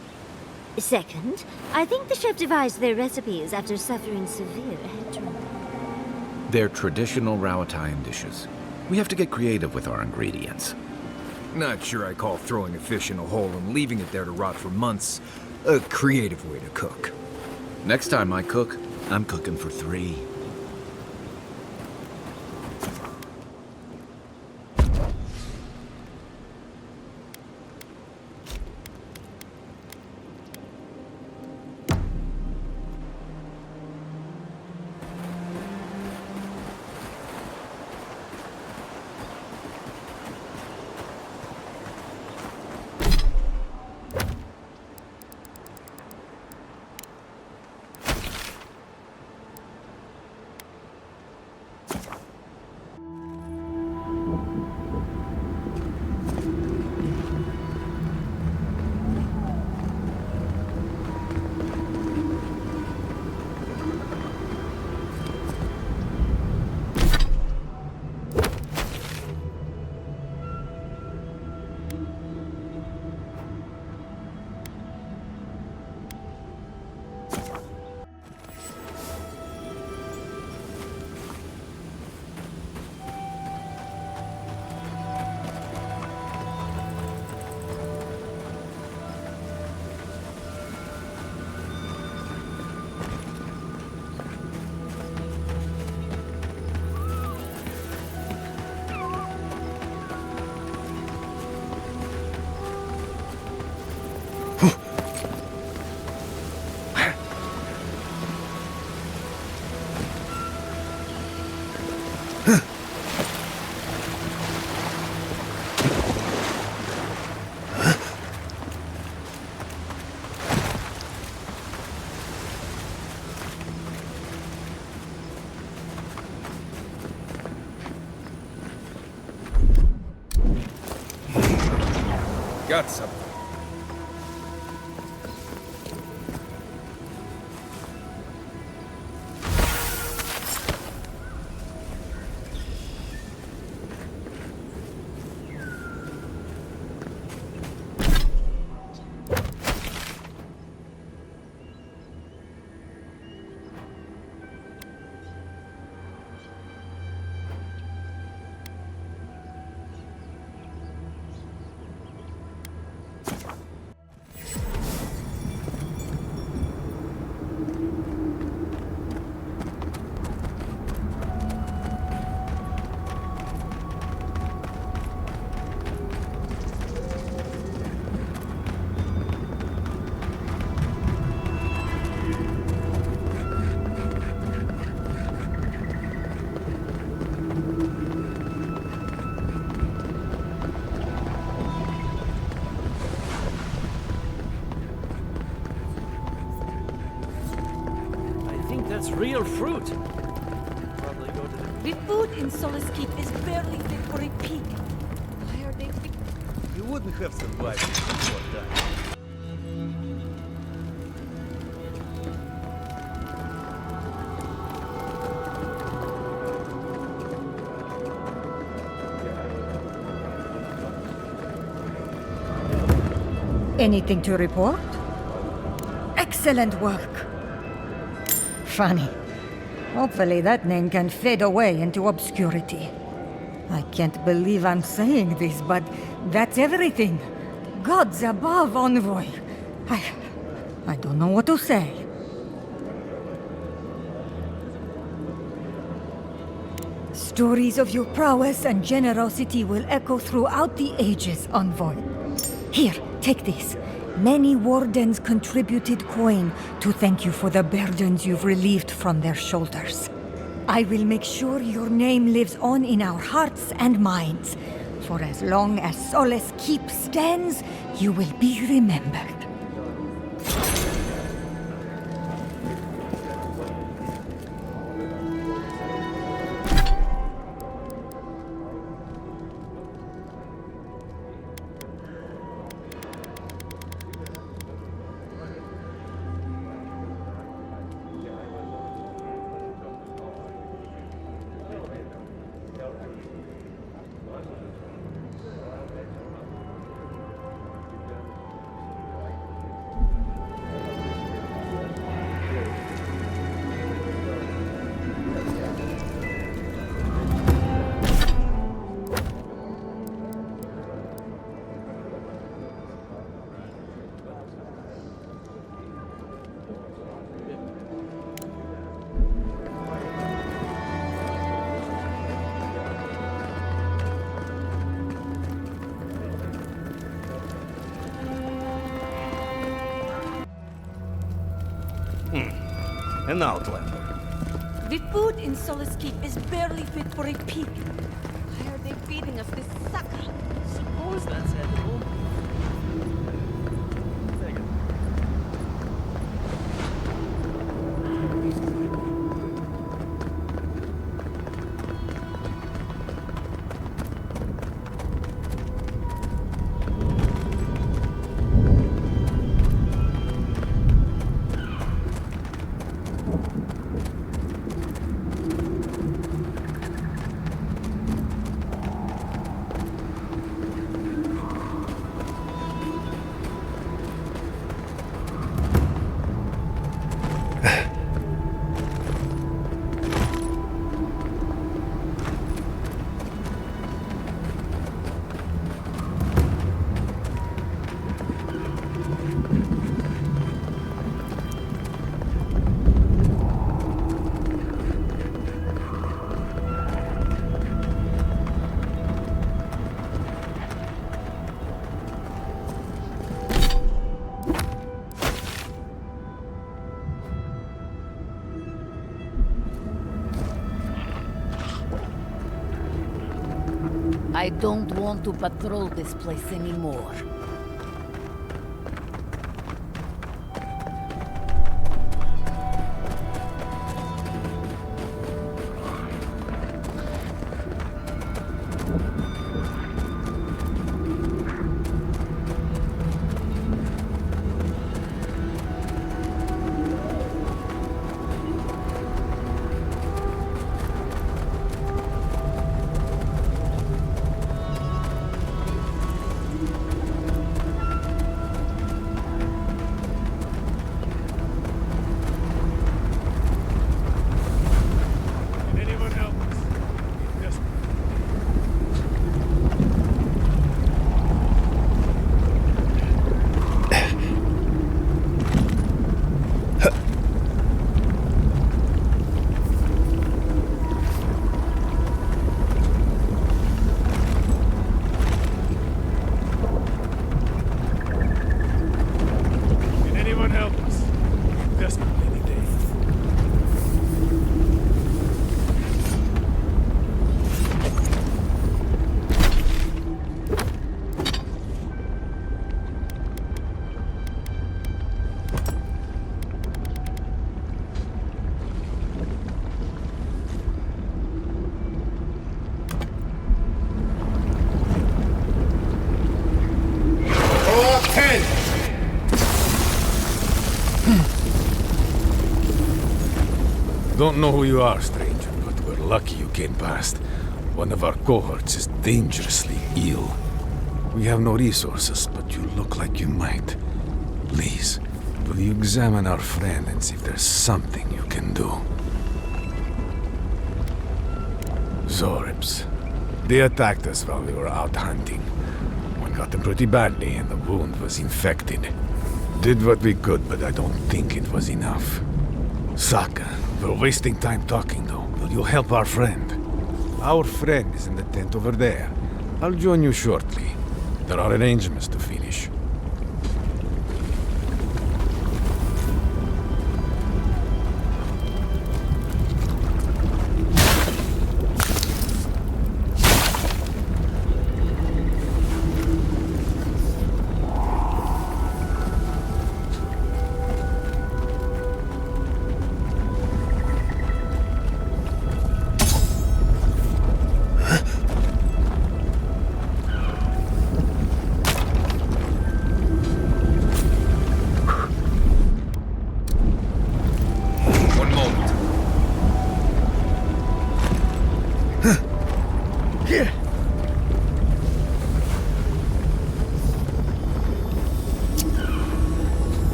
Second, I think the chef devised their recipes after suffering severe head trauma. They're traditional Rowatayan dishes. We have to get creative with our ingredients. Not sure I call throwing a fish in a hole and leaving it there to rot for months a creative way to cook. Next time I cook, I'm cooking for 3. Got something. That's real fruit. The food in Solace Keep is barely fit for a pig. Why are they... You wouldn't have survived before that. Anything to report? Excellent work. Funny. Hopefully that name can fade away into obscurity. I can't believe I'm saying this, but that's everything. Gods above, Envoy. I don't know what to say. Stories of your prowess and generosity will echo throughout the ages, Envoy. Here, take this. Many wardens contributed coin to thank you for the burdens you've relieved from their shoulders. I will make sure your name lives on in our hearts and minds. For as long as Solace Keep stands, you will be remembered. An outlander. The food in Solace Keep is barely fit for a pig. Why are they feeding us this sucker? Suppose that's edible. I don't want to patrol this place anymore. Don't know who you are, stranger, but we're lucky you came past. One of our cohorts is dangerously ill. We have no resources, but you look like you might. Please, will you examine our friend and see if there's something you can do? Zoribs. They attacked us while we were out hunting. One got them pretty badly, and the wound was infected. Did what we could, but I don't think it was enough. Saka, we're wasting time talking, though. Will you help our friend? Our friend is in the tent over there. I'll join you shortly. There are arrangements to finish.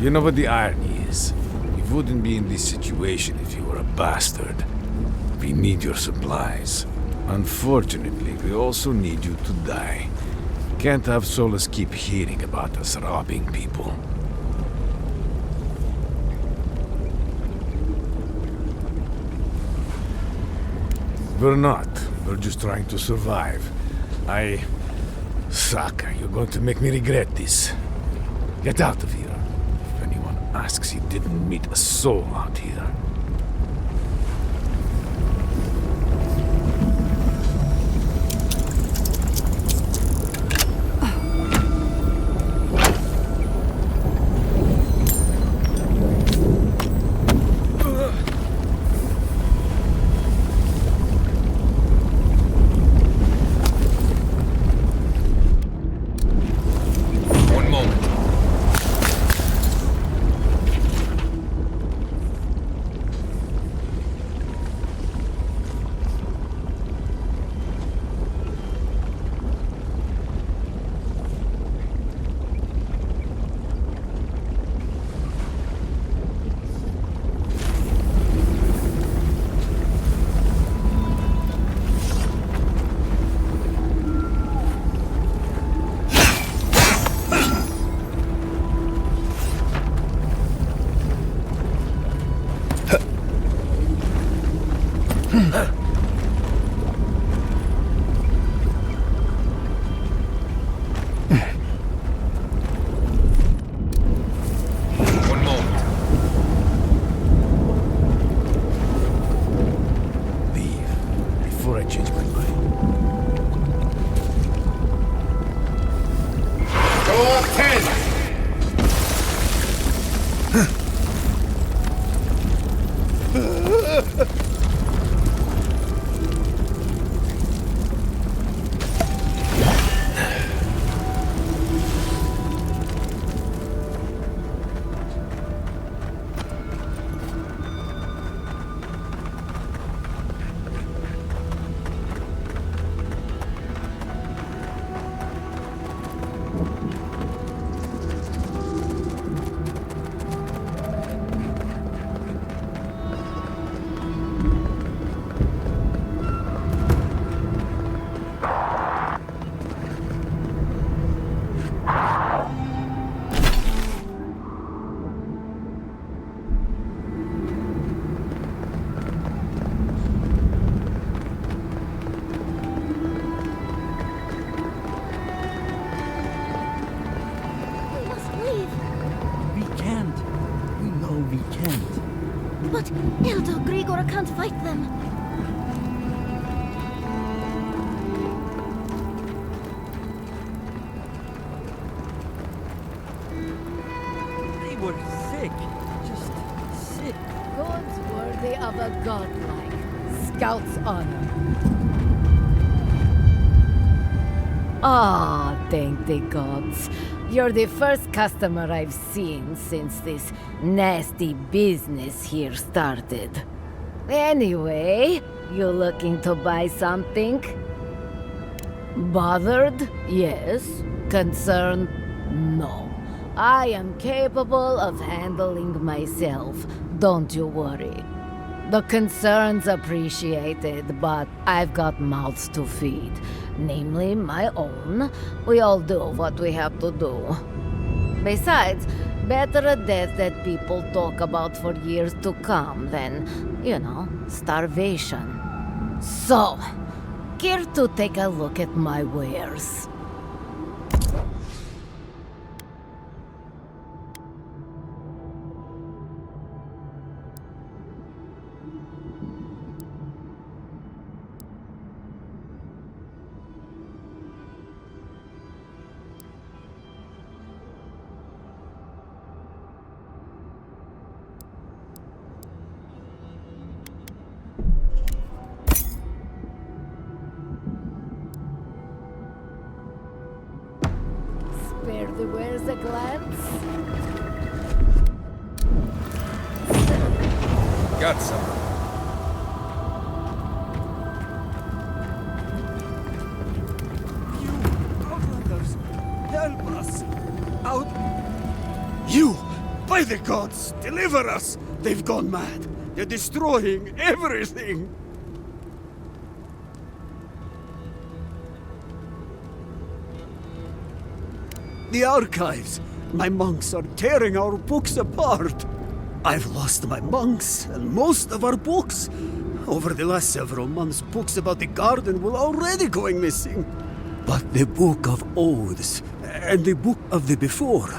You know what the irony is? You wouldn't be in this situation if you were a bastard. We need your supplies. Unfortunately, we also need you to die. Can't have Solace keep hearing about us robbing people. We're not. We're just trying to survive. Saka, you're going to make me regret this. Get out of here. If anyone asks, you didn't meet a soul out here. Elder Grigor can't fight them. They were sick. Just sick. Gods worthy of a godlike. Scout's honor. Ah, thank the gods. You're the first customer I've seen since this nasty business here started. Anyway, you looking to buy something? Bothered? Yes. Concerned? No. I am capable of handling myself. Don't you worry. The concern's appreciated, but I've got mouths to feed. Namely, my own. We all do what we have to do. Besides, better a death that people talk about for years to come than, starvation. So, care to take a look at my wares? Spare the wares a glance? Got some. Outlanders, help us! Out! You! By the gods, deliver us! They've gone mad. They're destroying everything! The archives! My monks are tearing our books apart! I've lost my monks and most of our books. Over the last several months, books about the garden were already going missing. But the Book of Oaths and the Book of the Before,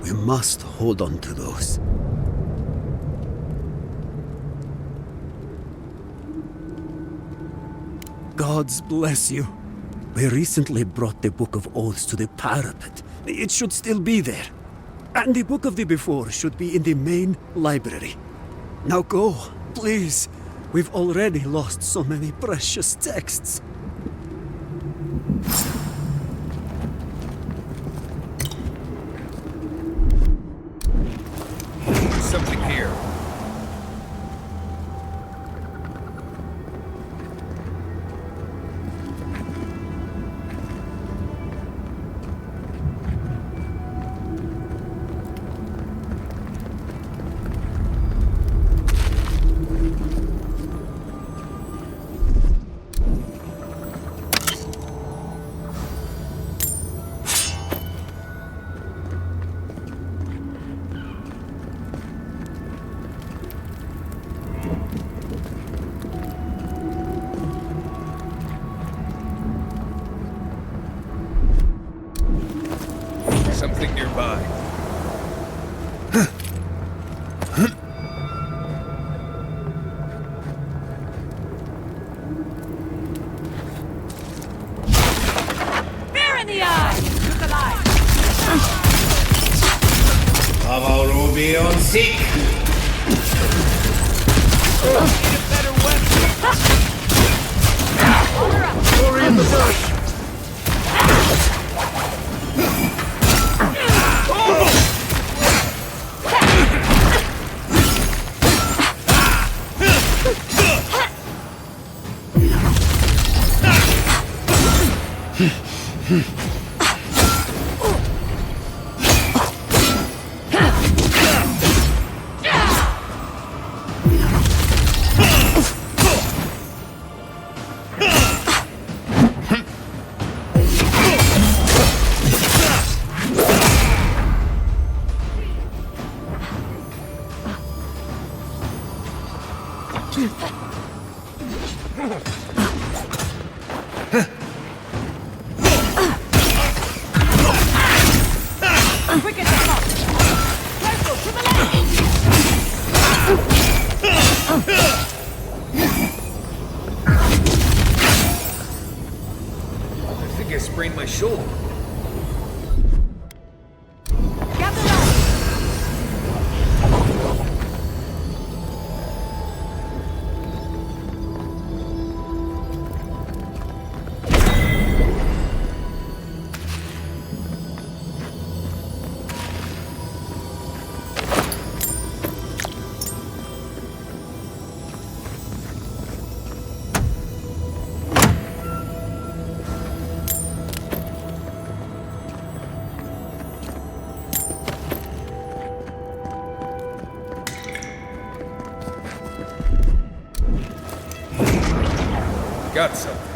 we must hold on to those. Gods bless you. We recently brought the Book of Oaths to the parapet. It should still be there. And the Book of the Before should be in the main library. Now go, please. We've already lost so many precious texts. Something here. Something nearby. Fear in the eye! Look alive! Ruby on seek. Need a better weapon. Glory in the bush. I sprained my shoulder. Got something.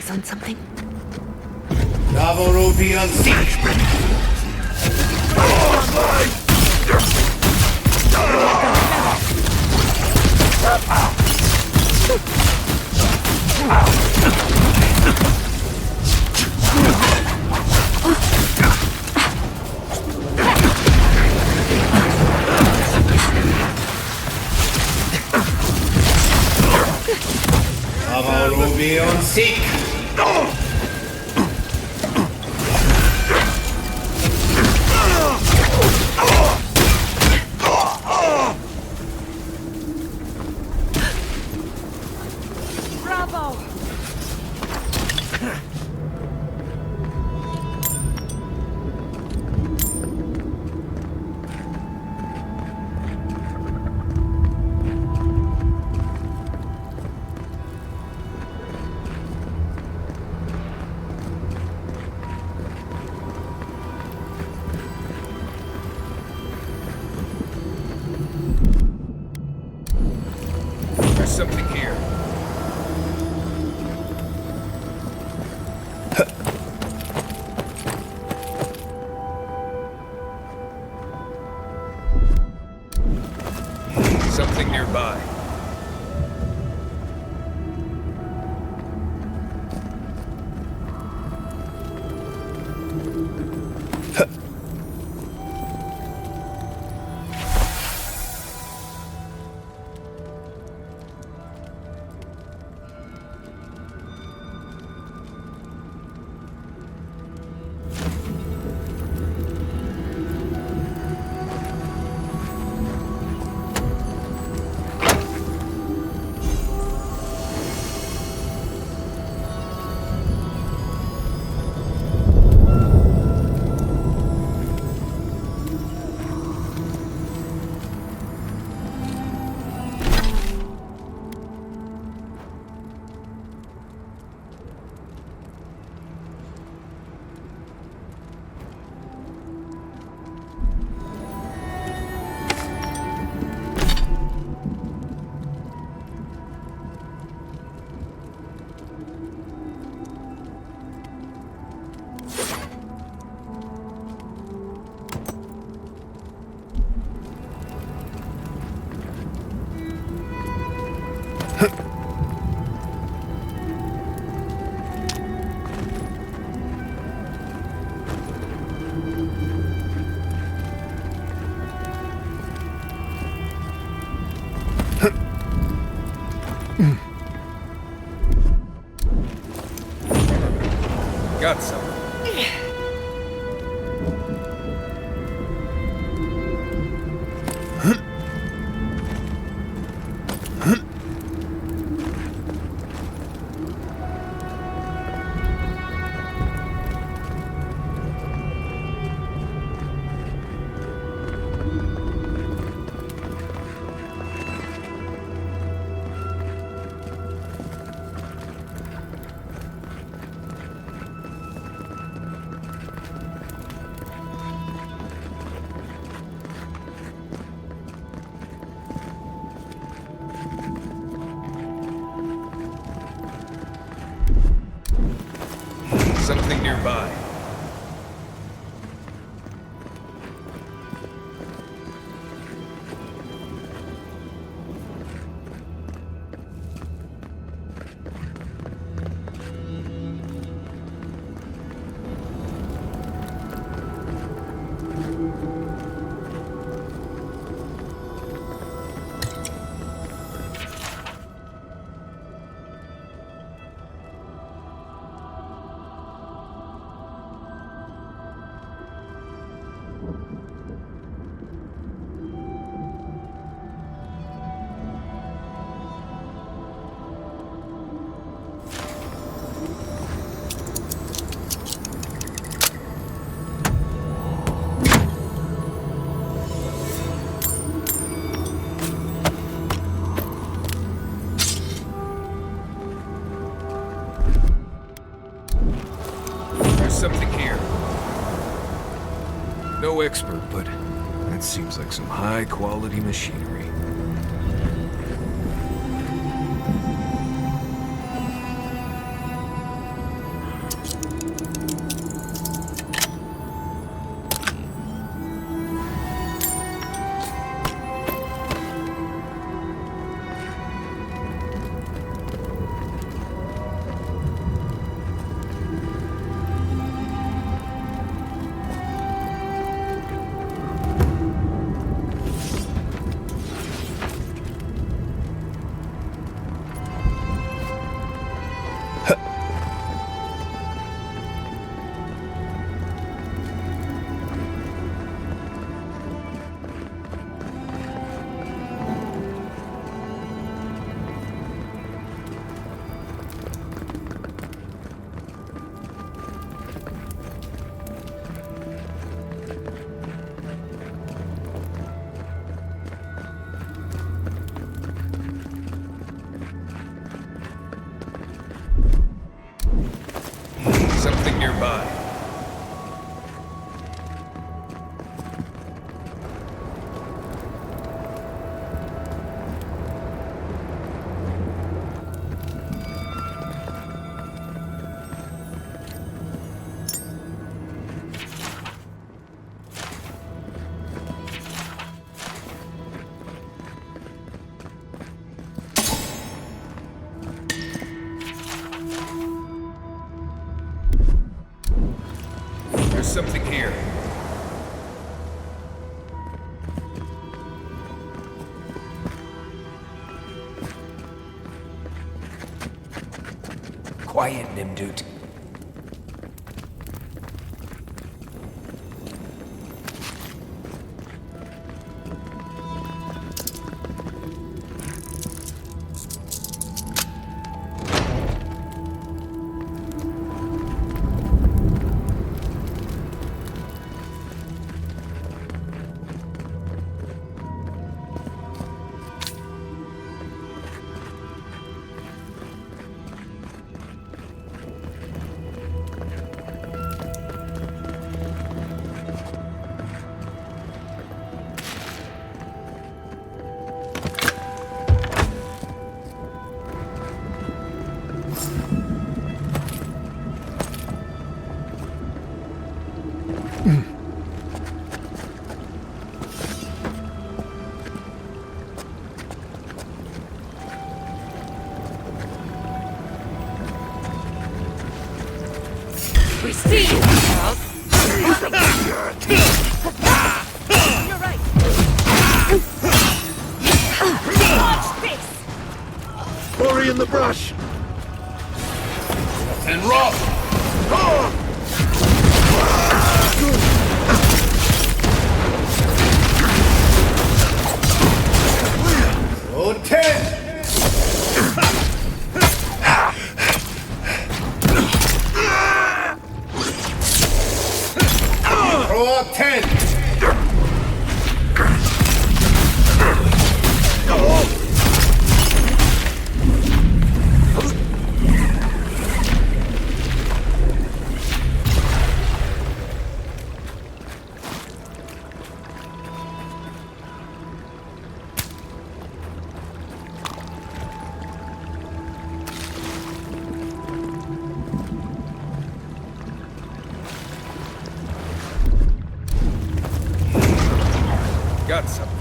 On something? Bravo Ruby on siege. Bravo Ruby on siege. Something here. Something nearby. Got some. No expert, but that seems like some high-quality machinery. Something nearby. There's something here. Quiet, Nimdut. We see you, child. You're right. Watch this. Quarry in the brush. And rough. Oh, 10. Throw up 10. Got something.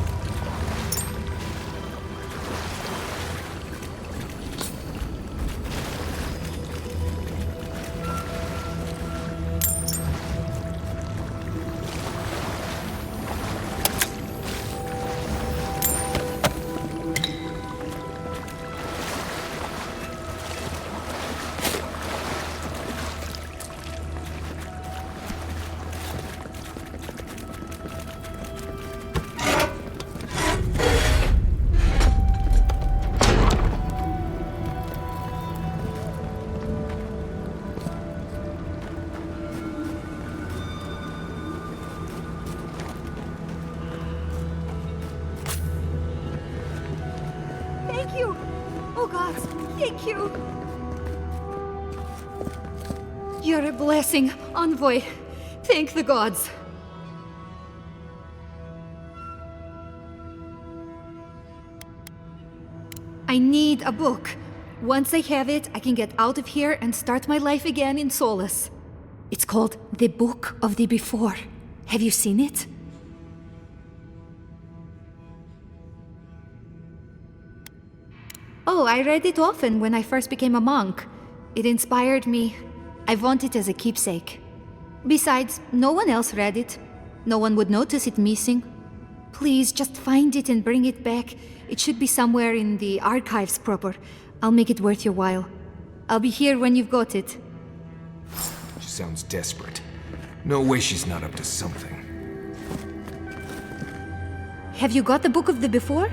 Thank you! Oh gods, thank you! You're a blessing, envoy. Thank the gods. I need a book. Once I have it, I can get out of here and start my life again in Solace. It's called The Book of the Before. Have you seen it? Oh, I read it often when I first became a monk. It inspired me. I want it as a keepsake. Besides, no one else read it. No one would notice it missing. Please, just find it and bring it back. It should be somewhere in the archives proper. I'll make it worth your while. I'll be here when you've got it. She sounds desperate. No way she's not up to something. Have you got the Book of the Before?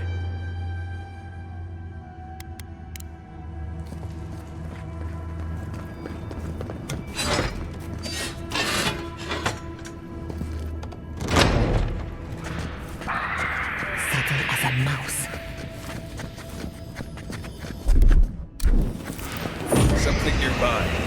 Something nearby.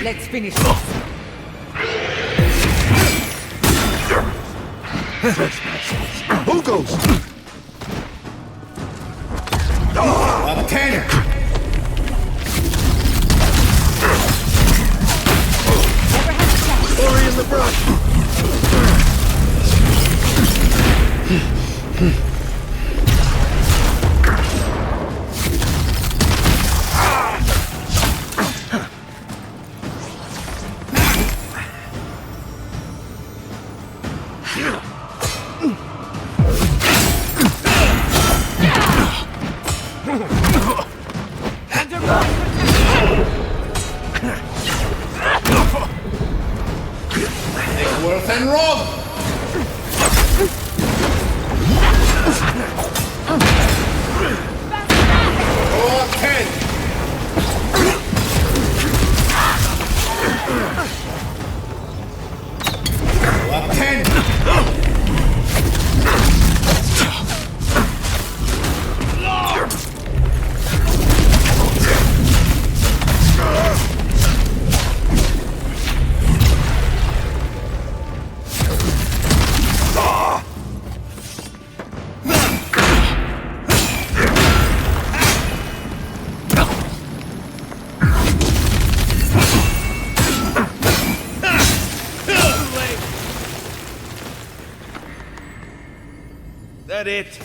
Let's finish this. Who goes? Up 10! Story in the brush! Worth and wrong! Or 10! Or 10! That it?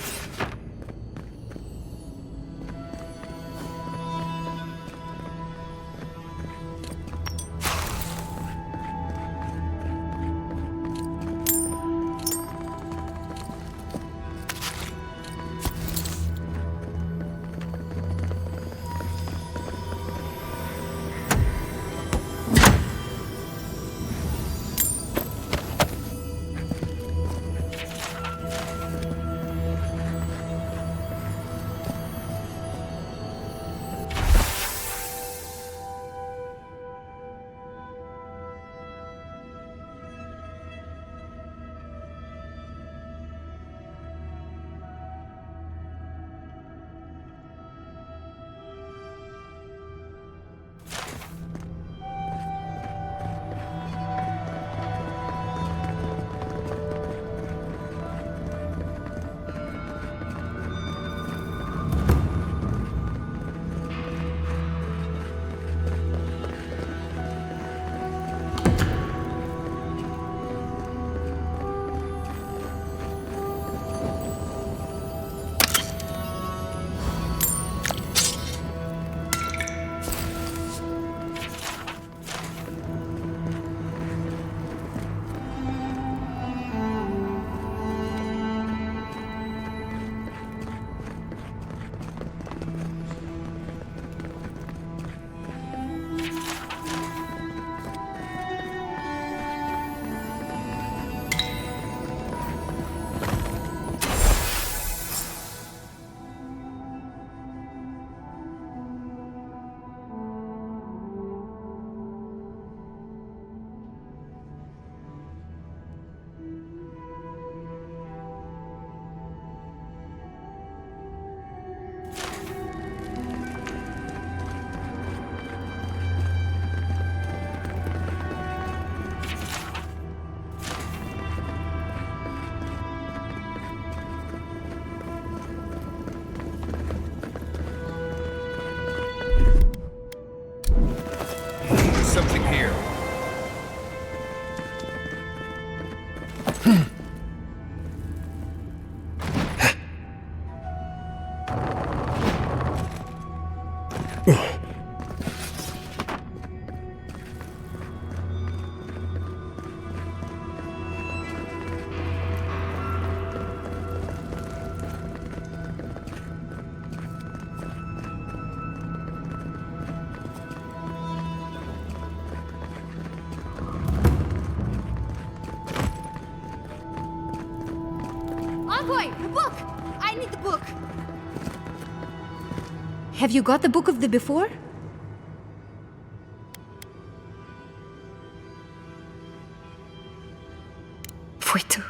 something here. Envoy, the book! I need the book! Have you got the book of the before? Petru.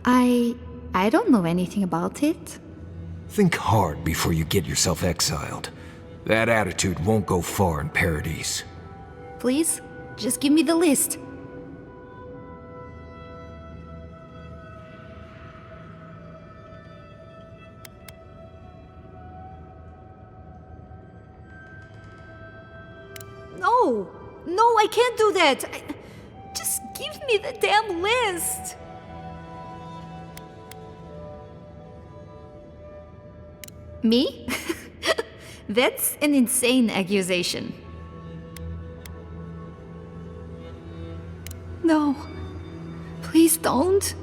I don't know anything about it. Think hard before you get yourself exiled. That attitude won't go far in Paradise. Please, just give me the list. No! No, I can't do that! Just give me the damn list! Me? That's an insane accusation. No. Please don't.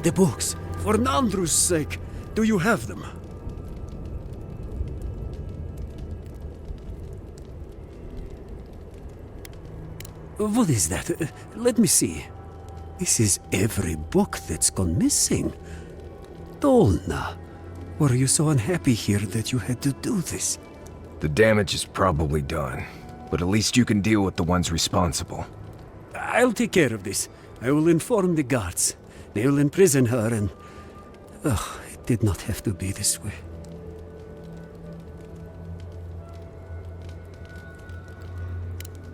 The books, for Nandru's sake, do you have them? What is that? Let me see. This is every book that's gone missing. Dolna, were you so unhappy here that you had to do this? The damage is probably done, but at least you can deal with the ones responsible. I'll take care of this. I will inform the guards. They will imprison her and... Oh, it did not have to be this way.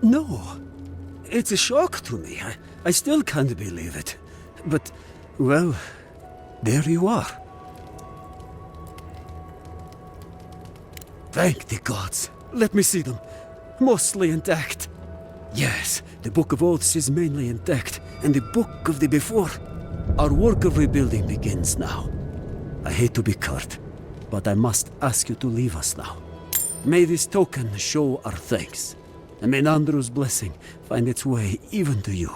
No. It's a shock to me. I still can't believe it. But, well, there you are. Thank the gods. Let me see them. Mostly intact. Yes, the Book of Oaths is mainly intact, and the Book of the Before. Our work of rebuilding begins now. I hate to be curt, but I must ask you to leave us now. May this token show our thanks, and may Nandru's blessing find its way even to you.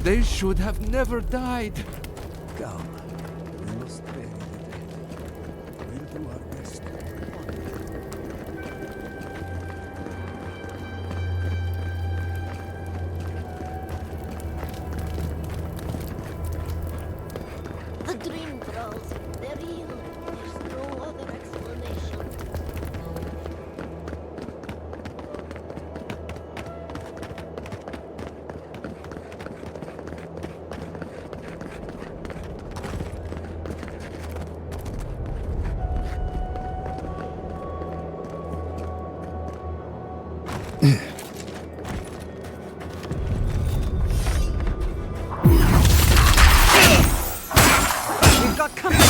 They should have never died. Come, we must bury the dead. We'll do our best. The dream brawls, they're real. There's no other explanation. We've got company.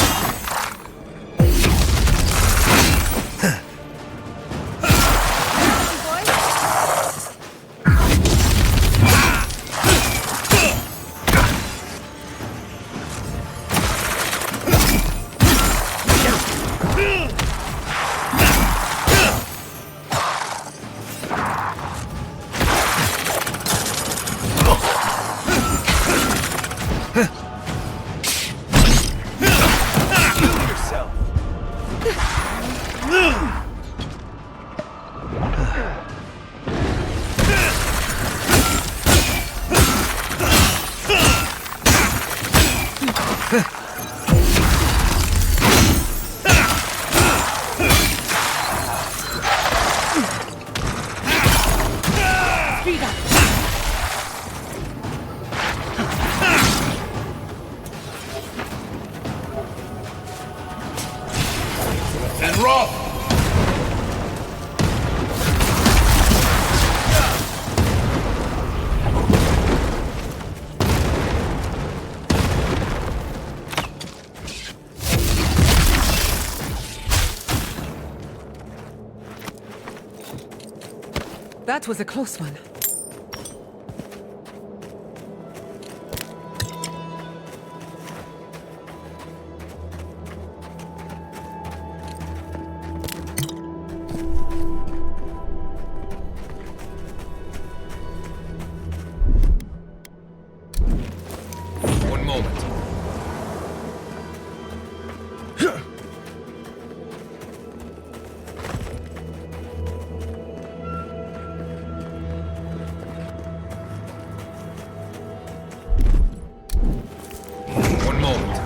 And roll! That was a close one. One moment. One moment.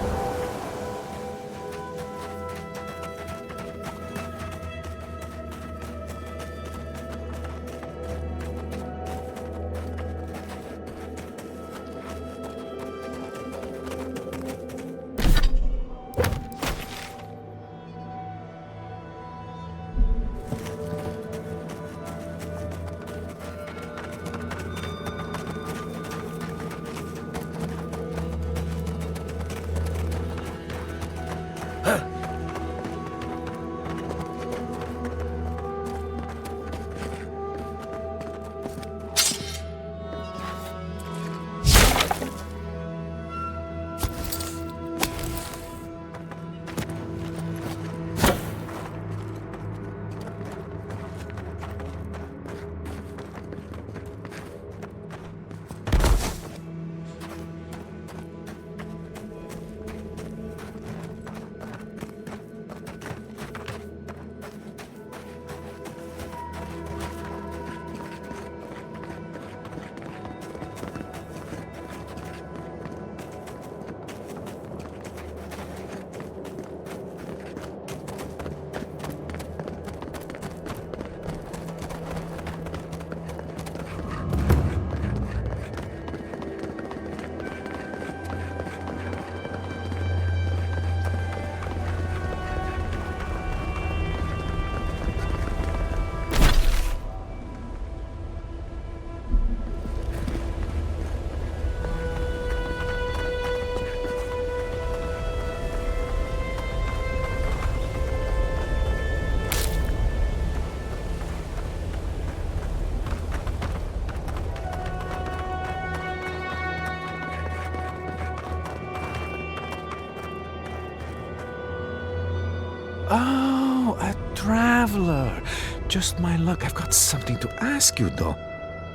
Oh, a traveler. Just my luck. I've got something to ask you, though.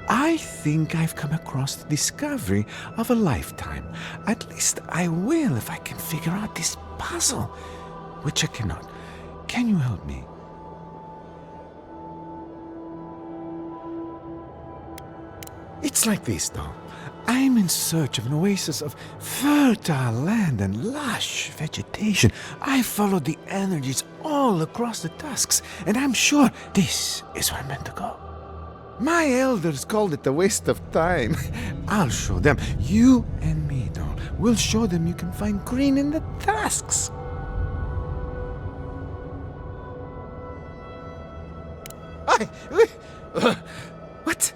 I think I've come across the discovery of a lifetime. At least I will if I can figure out this puzzle, which I cannot. Can you help me? It's like this, though. I'm in search of an oasis of fertile land and lush vegetation. I followed the energies all across the Tusks, and I'm sure this is where I'm meant to go. My elders called it a waste of time. I'll show them. You and me, though. We'll show them you can find green in the Tusks. What?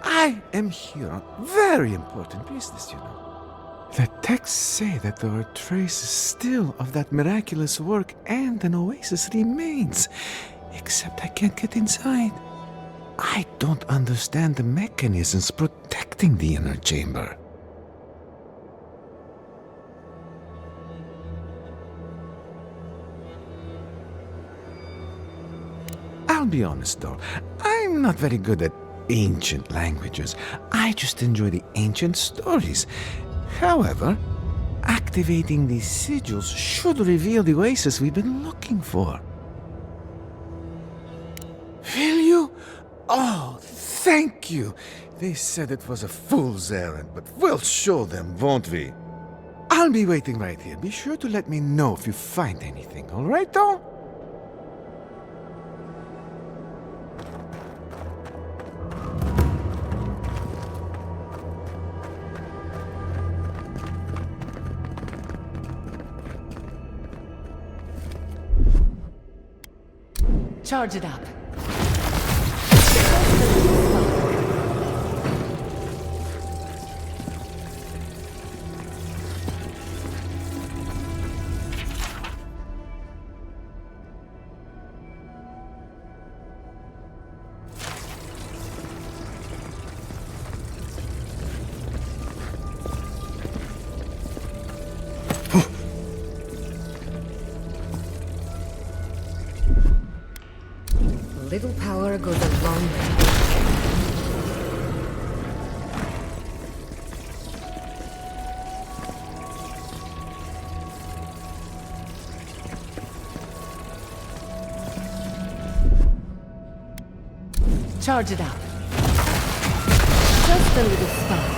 I am here on very important business, you know. The texts say that there are traces still of that miraculous work and an oasis remains. Except I can't get inside. I don't understand the mechanisms protecting the inner chamber. I'll be honest though, I'm not very good at ancient languages. I just enjoy the ancient stories. However, activating these sigils should reveal the oasis we've been looking for. Will you? Oh, thank you. They said it was a fool's errand, but we'll show them, won't we? I'll be waiting right here. Be sure to let me know if you find anything, all right, though? Charge it up. Little power goes a long way. Charge it up. Just a little spark.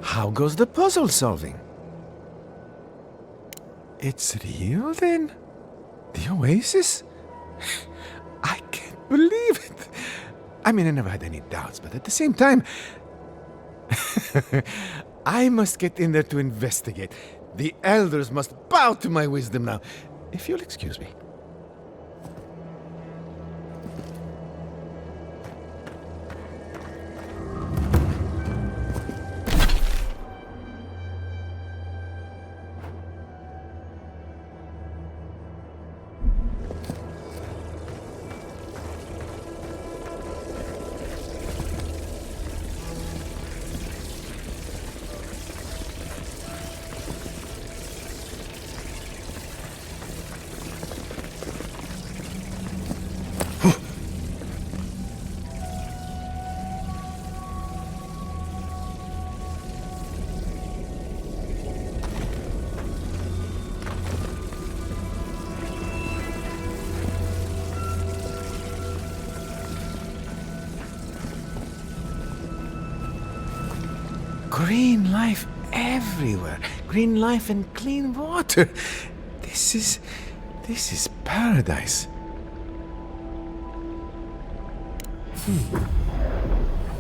How goes the puzzle solving? It's real then? The oasis? I can't believe it. I mean, I never had any doubts, but at the same time, I must get in there to investigate. The elders must bow to my wisdom now. If you'll excuse me. Green life everywhere. Green life and clean water. This is paradise.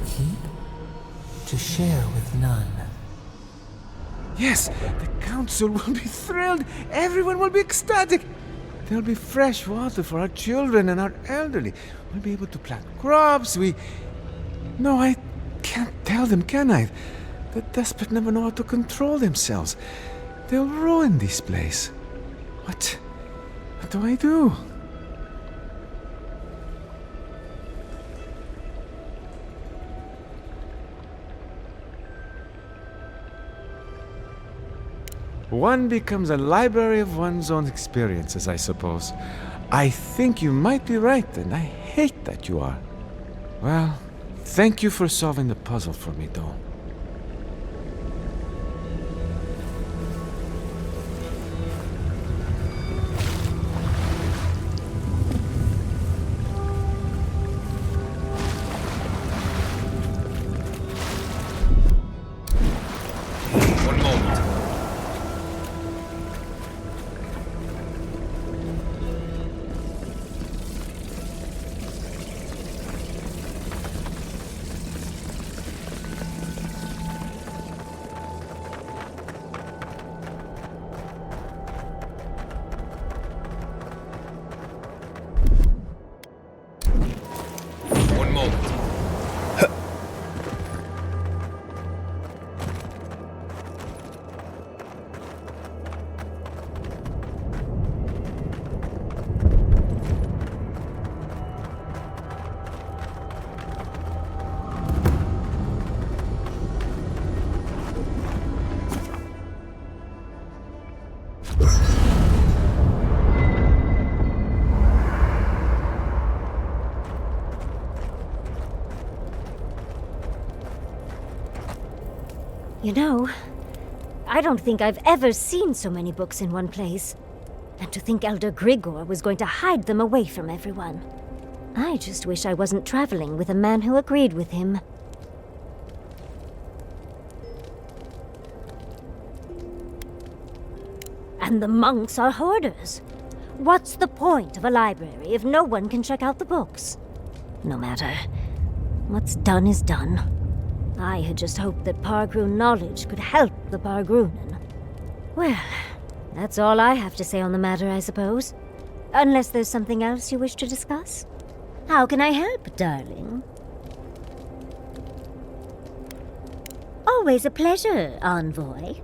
Keep to share with none. Yes, the council will be thrilled. Everyone will be ecstatic. There'll be fresh water for our children and our elderly. We'll be able to plant crops. No, I can't tell them, can I? The desperate never know how to control themselves. They'll ruin this place. What do I do? One becomes a library of one's own experiences, I suppose. I think you might be right, and I hate that you are. Well, thank you for solving the puzzle for me, though. You know, I don't think I've ever seen so many books in one place. And to think Elder Grigor was going to hide them away from everyone. I just wish I wasn't traveling with a man who agreed with him. And the monks are hoarders. What's the point of a library if no one can check out the books? No matter. What's done is done. I had just hoped that Pargrun knowledge could help the Pargrunen. Well, that's all I have to say on the matter, I suppose. Unless there's something else you wish to discuss? How can I help, darling? Always a pleasure, envoy.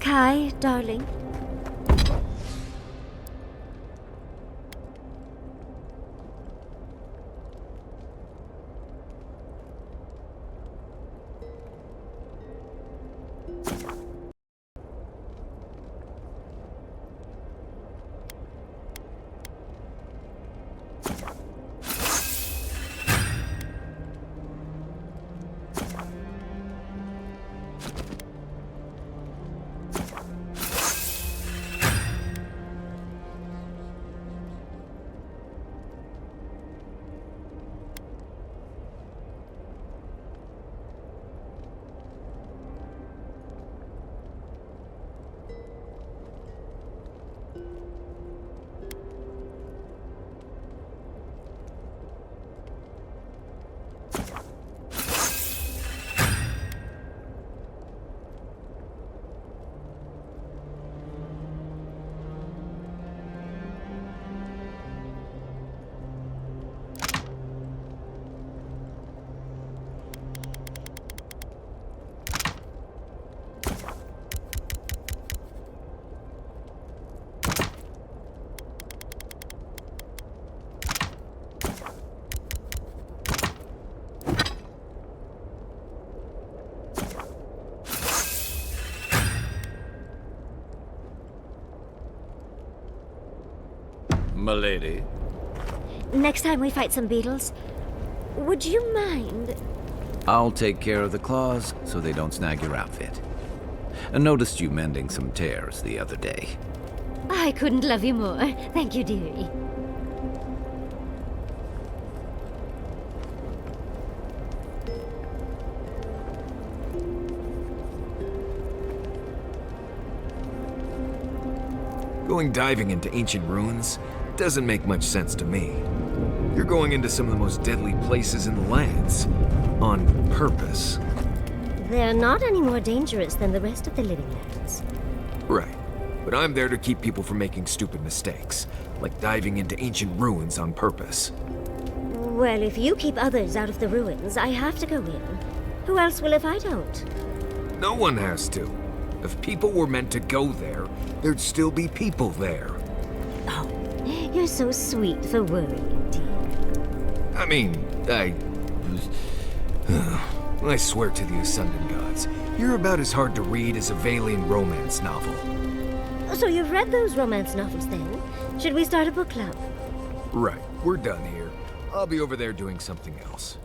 Kai, darling. Milady. Next time we fight some beetles, would you mind? I'll take care of the claws so they don't snag your outfit. I noticed you mending some tears the other day. I couldn't love you more. Thank you, dearie. Going diving into ancient ruins doesn't make much sense to me. You're going into some of the most deadly places in the lands. On purpose. They're not any more dangerous than the rest of the living lands. Right. But I'm there to keep people from making stupid mistakes, like diving into ancient ruins on purpose. Well, if you keep others out of the ruins, I have to go in. Who else will if I don't? No one has to. If people were meant to go there, there'd still be people there. Oh, you're so sweet for worrying, dear. I mean, I swear to the Ascendant Gods, you're about as hard to read as a Valian romance novel. So you've read those romance novels then? Should we start a book club? Right, we're done here. I'll be over there doing something else.